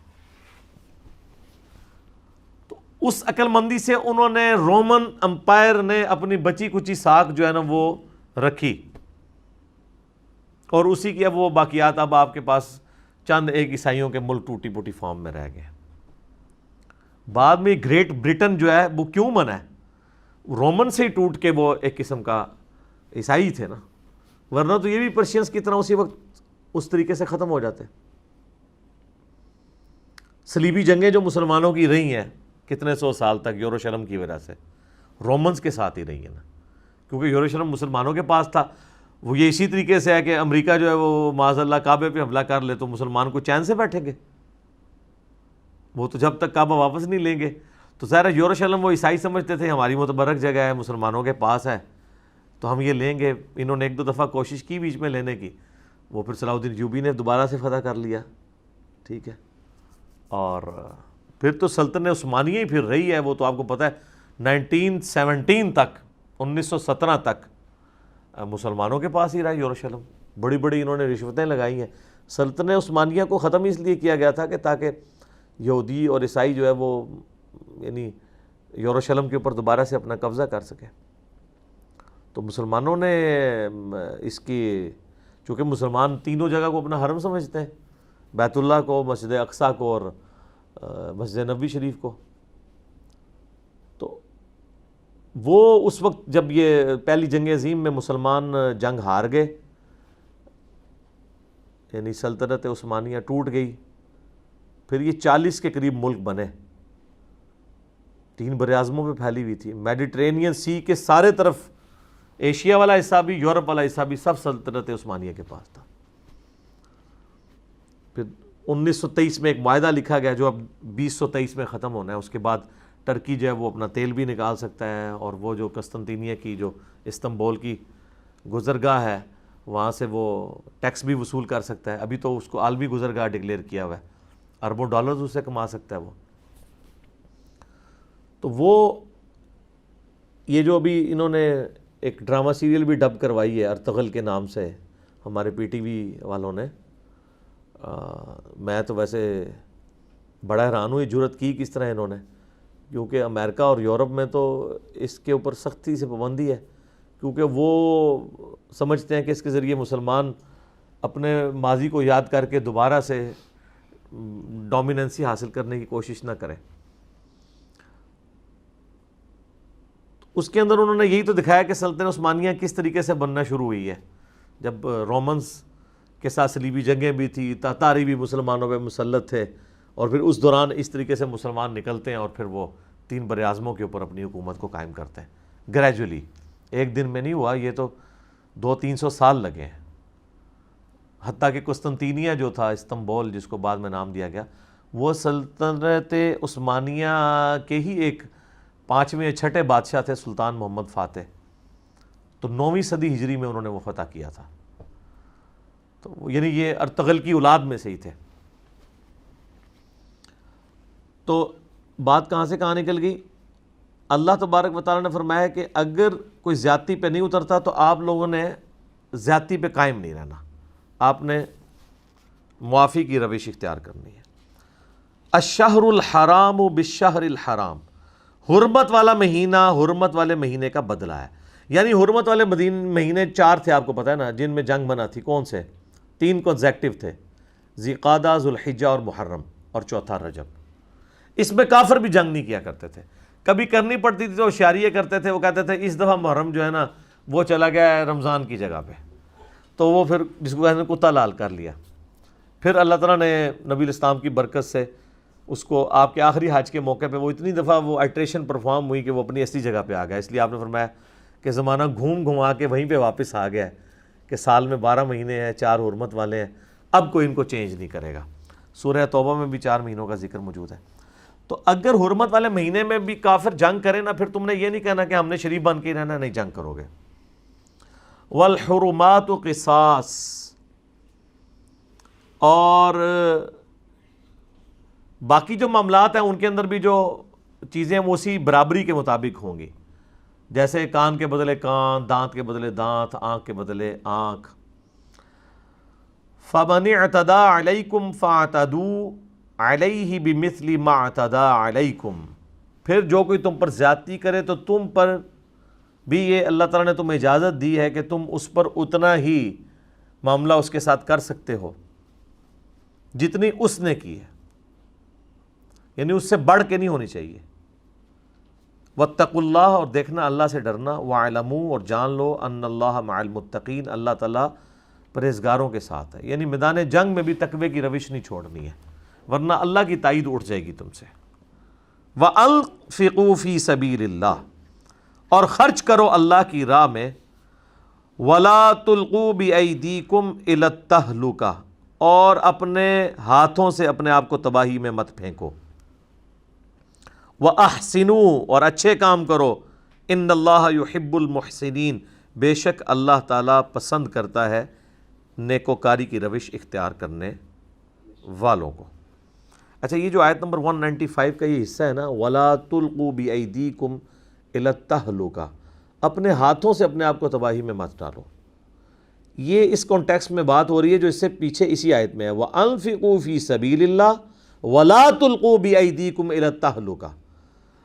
تو اس عقل مندی سے انہوں نے رومن امپائر نے اپنی بچی کچی ساکھ جو ہے نا وہ رکھی، اور اسی کی اب وہ باقیات اب آپ کے پاس چند ایک عیسائیوں کے ملک ٹوٹی پوٹی فارم میں رہ گئے. بعد میں گریٹ برٹن جو ہے وہ کیوں بنا ہے؟ رومن سے ہی ٹوٹ کے وہ ایک قسم کا عیسائی تھے نا، ورنہ تو یہ بھی پرشینس کی طرح اسی وقت اس طریقے سے ختم ہو جاتے. صلیبی جنگیں جو مسلمانوں کی رہی ہیں کتنے 100 سال تک یروشلم کی وجہ سے، رومنز کے ساتھ ہی رہی ہیں نا، کیونکہ یروشلم مسلمانوں کے پاس تھا. وہ یہ اسی طریقے سے ہے کہ امریکہ جو ہے وہ معاذ اللہ کعبے پہ حملہ کر لے تو مسلمان کو چین سے بیٹھیں گے، وہ تو جب تک کعبہ واپس نہیں لیں گے. تو ظاہر یروشلم وہ عیسائی سمجھتے تھے ہماری متبرک جگہ ہے، مسلمانوں کے پاس ہے تو ہم یہ لیں گے. انہوں نے ایک دو دفعہ کوشش کی بیچ میں لینے کی، وہ پھر صلاح الدین ایوبی نے دوبارہ سے فتح کر لیا. ٹھیک ہے، اور پھر تو سلطنت عثمانیہ ہی پھر رہی ہے. وہ تو آپ کو پتہ ہے 1917 تک، 1917 تک مسلمانوں کے پاس ہی رہا یروشلم. بڑی بڑی انہوں نے رشوتیں لگائی ہیں. سلطنت عثمانیہ کو ختم اس لیے کیا گیا تھا کہ تاکہ یہودی اور عیسائی جو ہے وہ یعنی یروشلم کے اوپر دوبارہ سے اپنا قبضہ کر سکے. تو مسلمانوں نے اس کی، چونکہ مسلمان تینوں جگہ کو اپنا حرم سمجھتے ہیں، بیت اللہ کو، مسجد اقصیٰ کو اور مسجد نبوی شریف کو. تو وہ اس وقت جب یہ پہلی جنگ عظیم میں مسلمان جنگ ہار گئے، یعنی سلطنت عثمانیہ ٹوٹ گئی، پھر یہ 40 کے قریب ملک بنے، 3 براعظموں پہ پھیلی ہوئی تھی. میڈیٹرینین سی کے سارے طرف، ایشیا والا حصہ بھی، یورپ والا حصہ بھی، سب سلطنت عثمانیہ کے پاس تھا. پھر 1923 میں ایک معاہدہ لکھا گیا جو اب 2023 میں ختم ہونا ہے. اس کے بعد ٹرکی جو ہے وہ اپنا تیل بھی نکال سکتا ہے، اور وہ جو قسطنطینیہ کی جو استنبول کی گزرگاہ ہے وہاں سے وہ ٹیکس بھی وصول کر سکتا ہے. ابھی تو اس کو عالمی گزرگاہ ڈکلیئر کیا ہوا ہے، اربوں ڈالرز اس سے کما سکتا ہے وہ. تو وہ یہ جو ابھی انہوں نے ایک ڈرامہ سیریل بھی ڈب کروائی ہے ارطغرل کے نام سے ہمارے پی ٹی وی والوں نے، میں تو ویسے بڑا حیران ہوں یہ جرأت کی کس طرح انہوں نے، کیونکہ امریکہ اور یورپ میں تو اس کے اوپر سختی سے پابندی ہے، کیونکہ وہ سمجھتے ہیں کہ اس کے ذریعے مسلمان اپنے ماضی کو یاد کر کے دوبارہ سے ڈومیننسی حاصل کرنے کی کوشش نہ کریں. اس کے اندر انہوں نے یہی تو دکھایا کہ سلطنت عثمانیہ کس طریقے سے بننا شروع ہوئی ہے. جب رومنز کے ساتھ صلیبی جنگیں بھی تھی، تاتاری بھی مسلمانوں پہ مسلط تھے، اور پھر اس دوران اس طریقے سے مسلمان نکلتے ہیں اور پھر وہ 3 براعظموں کے اوپر اپنی حکومت کو قائم کرتے ہیں گریجولی. ایک دن میں نہیں ہوا، یہ تو 200-300 سال لگے ہیں. حتیٰ کہ قسطنطینیہ جو تھا، استنبول جس کو بعد میں نام دیا گیا، وہ سلطنت عثمانیہ کے ہی ایک 5ویں یا 6ٹھے بادشاہ تھے سلطان محمد فاتح. تو 9ویں صدی ہجری میں انہوں نے وہ فتح کیا تھا. تو یعنی یہ ارطغرل کی اولاد میں سے ہی تھے. تو بات کہاں سے کہاں نکل گئی؟ اللہ تبارک و تعالیٰ نے فرمایا کہ اگر کوئی زیادتی پہ نہیں اترتا تو آپ لوگوں نے زیادتی پہ قائم نہیں رہنا، آپ نے معافی کی روش اختیار کرنی ہے. الشہر الحرام بالشہر الحرام، حرمت والا مہینہ حرمت والے مہینے کا بدلہ ہے. یعنی حرمت والے مہینے 4 تھے آپ کو پتہ ہے نا، جن میں جنگ بنا تھی. کون سے؟ 3 کنزیکٹیو تھے، ذی قعدہ، ذو الحجہ اور محرم، اور چوتھا رجب. اس میں کافر بھی جنگ نہیں کیا کرتے تھے. کبھی کرنی پڑتی تھی تو ہوشیاری یہ کرتے تھے، وہ کہتے تھے اس دفعہ محرم جو ہے نا وہ چلا گیا ہے رمضان کی جگہ پہ، تو وہ پھر جس کو کہتے ہیں کتا لال کر لیا. پھر اللہ تعالیٰ نے نبی الاسلام کی برکت سے اس کو آپ کے آخری حج کے موقع پہ وہ اتنی دفعہ وہ الٹریشن پرفارم ہوئی کہ وہ اپنی اصلی جگہ پہ آ گیا. اس لیے آپ نے فرمایا کہ زمانہ گھوم گھما کے وہیں پہ واپس آ گیا ہے کہ سال میں 12 مہینے ہیں، 4 حرمت والے ہیں، اب کوئی ان کو چینج نہیں کرے گا. سورہ توبہ میں بھی 4 مہینوں کا ذکر موجود ہے. تو اگر حرمت والے مہینے میں بھی کافر جنگ کرے نا، پھر تم نے یہ نہیں کہنا کہ ہم نے شریف بن کے ہی رہنا، نہیں، جنگ کرو گے. والحرمات قصاص، اور باقی جو معاملات ہیں ان کے اندر بھی جو چیزیں وہ اسی برابری کے مطابق ہوں گی، جیسے کان کے بدلے کان، دانت کے بدلے دانت، آنکھ کے بدلے آنکھ۔ فَمَنِ اعْتَدَىٰ عَلَيْكُمْ فَاعْتَدُوا عَلَيْهِ بِمِثْلِ مَا اعْتَدَىٰ عَلَيْكُمْ، پھر جو کوئی تم پر زیادتی کرے تو تم پر بھی یہ اللہ تعالیٰ نے تمہیں اجازت دی ہے کہ تم اس پر اتنا ہی معاملہ اس کے ساتھ کر سکتے ہو جتنی اس نے کی ہے، یعنی اس سے بڑھ کے نہیں ہونی چاہیے۔ واتقوا اللہ، اور دیکھنا اللہ سے ڈرنا، وَاعْلَمُوا، اور جان لو، ان اللہ مع المتقین، اللہ تعالیٰ پرہیزگاروں کے ساتھ ہے، یعنی میدان جنگ میں بھی تقوی کی روش نہیں چھوڑنی ہے، ورنہ اللہ کی تائید اٹھ جائے گی تم سے۔ وَأَنفِقُوا فِي سَبِيلِ اللَّهِ، اور خرچ کرو اللہ کی راہ میں، وَلَا تُلْقُوا بِأَيْدِيكُمْ إِلَى التَّهْلُكَةِ، اور اپنے ہاتھوں سے اپنے آپ کو تباہی میں مت پھینکو۔ وَأَحْسِنُوا، اور اچھے کام کرو، إِنَّ اللَّهَ يُحِبُّ الْمُحْسِنِينَ، بے شک اللہ تعالیٰ پسند کرتا ہے نیکوکاری کی روش اختیار کرنے والوں کو۔ اچھا، یہ جو آیت نمبر 195 کا یہ حصہ ہے نا، وَلَا تُلْقُوا بِأَيْدِيكُمْ إِلَى التَّهْلُكَةِ، اپنے ہاتھوں سے اپنے آپ کو تباہی میں مت ڈالو، یہ اس کانٹیکسٹ میں بات ہو رہی ہے جو اس سے پیچھے اسی آیت میں ہے، وَأَنفِقُوا فِي سَبِيلِ اللَّهِ وَلَا تُلْقُوا بِأَيْدِيكُمْ إِلَى التَّهْلُكَةِ،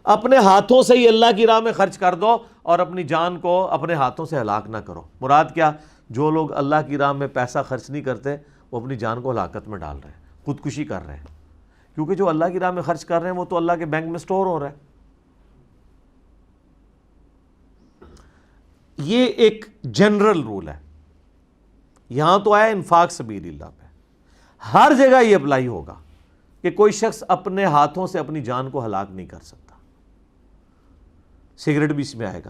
اپنے ہاتھوں سے ہی اللہ کی راہ میں خرچ کر دو اور اپنی جان کو اپنے ہاتھوں سے ہلاک نہ کرو۔ مراد کیا؟ جو لوگ اللہ کی راہ میں پیسہ خرچ نہیں کرتے وہ اپنی جان کو ہلاکت میں ڈال رہے ہیں، خودکشی کر رہے ہیں، کیونکہ جو اللہ کی راہ میں خرچ کر رہے ہیں وہ تو اللہ کے بینک میں سٹور ہو رہا ہے۔ یہ ایک جنرل رول ہے، یہاں تو آیا انفاق سبیل اللہ پہ، ہر جگہ یہ اپلائی ہوگا کہ کوئی شخص اپنے ہاتھوں سے اپنی جان کو ہلاک نہیں کر سکتا۔ سگریٹ بھی اس میں آئے گا،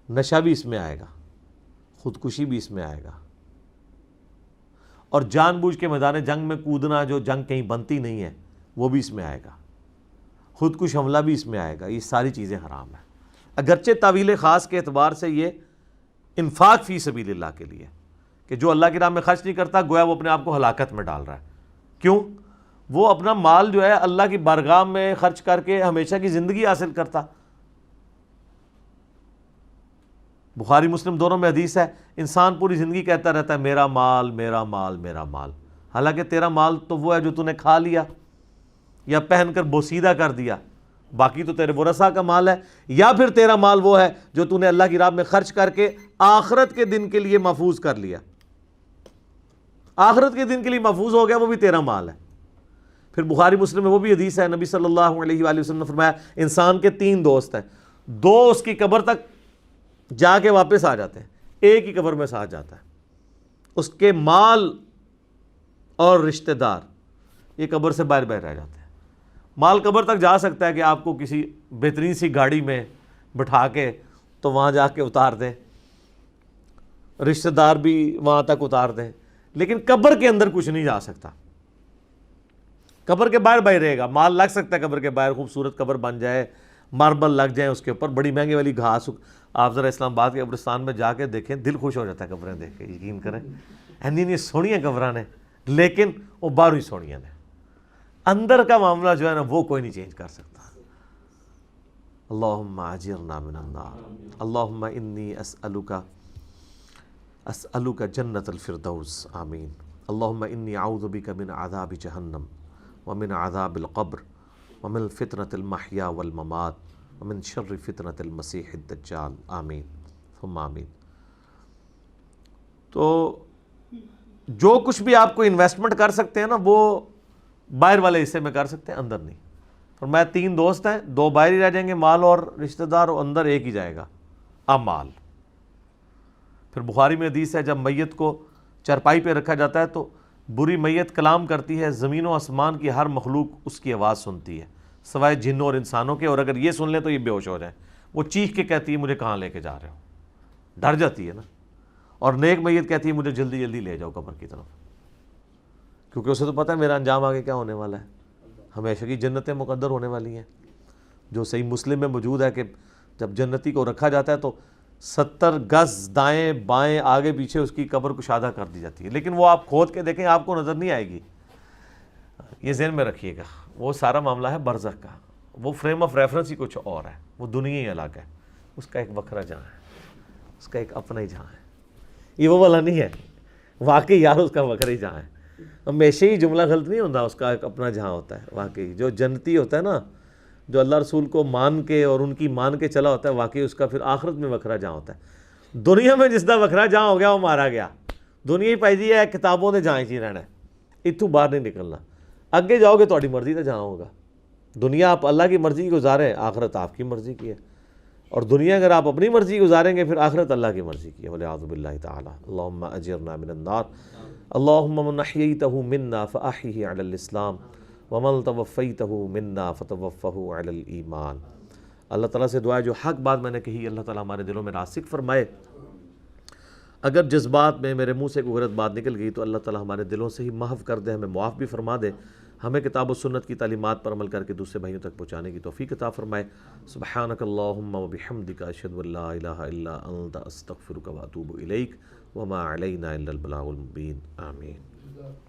نشہ بھی اس میں آئے گا، خودکشی بھی اس میں آئے گا، اور جان بوجھ کے میدان جنگ میں کودنا جو جنگ کہیں بنتی نہیں ہے وہ بھی اس میں آئے گا، خودکش حملہ بھی اس میں آئے گا، یہ ساری چیزیں حرام ہیں۔ اگرچہ تعویل خاص کے اعتبار سے یہ انفاق فی سبیل اللہ کے لیے کہ جو اللہ کی راہ میں خرچ نہیں کرتا گویا وہ اپنے آپ کو ہلاکت میں ڈال رہا ہے۔ کیوں؟ وہ اپنا مال جو ہے اللہ کی بارگاہ میں خرچ کر کے ہمیشہ کی زندگی حاصل کرتا۔ بخاری مسلم دونوں میں حدیث ہے، انسان پوری زندگی کہتا رہتا ہے میرا مال میرا مال میرا مال، حالانکہ تیرا مال تو وہ ہے جو تو نے کھا لیا یا پہن کر بوسیدہ کر دیا، باقی تو تیرے ورثاء کا مال ہے، یا پھر تیرا مال وہ ہے جو تو نے اللہ کی راہ میں خرچ کر کے آخرت کے دن کے لیے محفوظ کر لیا، آخرت کے دن کے لیے محفوظ ہو گیا، وہ بھی تیرا مال ہے۔ پھر بخاری مسلم میں وہ بھی حدیث ہے، نبی صلی اللہ علیہ وآلہ وسلم نے فرمایا انسان کے 3 دوست ہیں، 2 اس کی قبر تک جا کے واپس آ جاتے ہیں، ایک ہی قبر میں ساتھ جاتا ہے، اس کے مال اور رشتہ دار یہ قبر سے باہر باہر رہ جاتے ہیں۔ مال قبر تک جا سکتا ہے کہ آپ کو کسی بہترین سی گاڑی میں بٹھا کے تو وہاں جا کے اتار دیں، رشتہ دار بھی وہاں تک اتار دیں، لیکن قبر کے اندر کچھ نہیں جا سکتا، قبر کے باہر باہر رہے گا۔ مال لگ سکتا ہے قبر کے باہر، خوبصورت قبر بن جائے، ماربل لگ جائیں اس کے اوپر، بڑی مہنگی والی گھاس، آپ ذرا اسلام آباد کے قبرستان میں جا کے دیکھیں، دل خوش ہو جاتا ہے قبریں دیکھ کے، یقین کریں، نہیں سونی ہیں قبریں نے، لیکن وہ باہر ہی سونی ہیں، اندر کا معاملہ جو ہے نا وہ کوئی نہیں چینج کر سکتا۔ اللہم اجرنا من النار، اللہم انی اسألک جنت الفردوس، آمین۔ اللہم انی اعوذ بک من عذاب جہنم ومن عذاب القبر ومن فتنة المحیا والممات ومن شر فتنة المسیح الدجال، آمین ثم آمین۔ تو جو کچھ بھی آپ کو انویسٹمنٹ کر سکتے ہیں نا وہ باہر والے حصے میں کر سکتے ہیں، اندر نہیں۔ فرمایا 3 دوست ہیں، 2 باہر ہی رہ جائیں گے، مال اور رشتہ دار، اور اندر ایک ہی جائے گا، اعمال۔ پھر بخاری میں حدیث ہے جب میت کو چرپائی پہ رکھا جاتا ہے تو بری میت کلام کرتی ہے، زمین و آسمان کی ہر مخلوق اس کی آواز سنتی ہے سوائے جنوں اور انسانوں کے، اور اگر یہ سن لیں تو یہ بے ہوش ہو جائیں، وہ چیخ کے کہتی ہے مجھے کہاں لے کے جا رہے ہو، ڈر جاتی ہے نا۔ اور نیک میت کہتی ہے مجھے جلدی جلدی لے جاؤ قبر کی طرف، کیونکہ اسے تو پتہ ہے میرا انجام آگے کیا ہونے والا ہے، ہمیشہ کی جنتیں مقدر ہونے والی ہیں۔ جو صحیح مسلم میں موجود ہے کہ جب جنتی کو رکھا جاتا ہے تو 70 گز دائیں بائیں آگے پیچھے اس کی قبر کشادہ کر دی جاتی ہے، لیکن وہ آپ کھود کے دیکھیں آپ کو نظر نہیں آئے گی، یہ ذہن میں رکھیے گا، وہ سارا معاملہ ہے برزخ کا، وہ فریم آف ریفرنس ہی کچھ اور ہے، وہ دنیا ہی الگ ہے، اس کا ایک وکھرا جہاں ہے، اس کا ایک اپنا ہی جہاں ہے، یہ وہ والا نہیں ہے واقعی یار، اس کا وکھرا ہی جہاں ہے۔ ہمیشہ ہی جملہ غلط نہیں ہوتا، اس کا ایک اپنا جہاں ہوتا ہے واقعی۔ جو جنتی ہوتا ہے نا، جو اللہ رسول کو مان کے اور ان کی مان کے چلا ہوتا ہے، واقعی اس کا پھر آخرت میں وکھرا جہاں ہوتا ہے۔ دنیا میں جس دا وکھرا جہاں ہو گیا وہ مارا گیا، دنیا ہی پائی دی ہے کتابوں نے جہاں ہی رہنا ہے، اتوں باہر نہیں نکلنا۔ اگے جاؤ گے تہاڈی مرضی تے جہاں ہوگا۔ دنیا آپ اللہ کی مرضی کی گزاریں، آخرت آپ کی مرضی کی ہے، اور دنیا اگر آپ اپنی مرضی گزاریں گے پھر آخرت اللہ کی مرضی کی ہے۔ والعیاذ باللہ تعالی۔ اللہم اجرنا من النار، اللہم من احییتہ منا فاحیہ علی الاسلام ومن توفیتہ منا فتوفہ علی الایمان۔ اللہ تعالیٰ سے دعا ہے جو حق بات میں نے کہی اللہ تعالیٰ ہمارے دلوں میں راسخ فرمائے، اگر جذبات میں میرے منہ سے کوئی غلط بات نکل گئی تو اللہ تعالیٰ ہمارے دلوں سے ہی محو کر دے، ہمیں معاف بھی فرما دے، ہمیں کتاب و سنت کی تعلیمات پر عمل کر کے دوسرے بھائیوں تک پہنچانے کی توفیق عطا فرمائے۔ سبحانک اللہم و بحمدک، اشہد ان لا الہ الا انت، استغفرک و اتوب الیک، وما علینا الا البلاغ المبین۔ آمین۔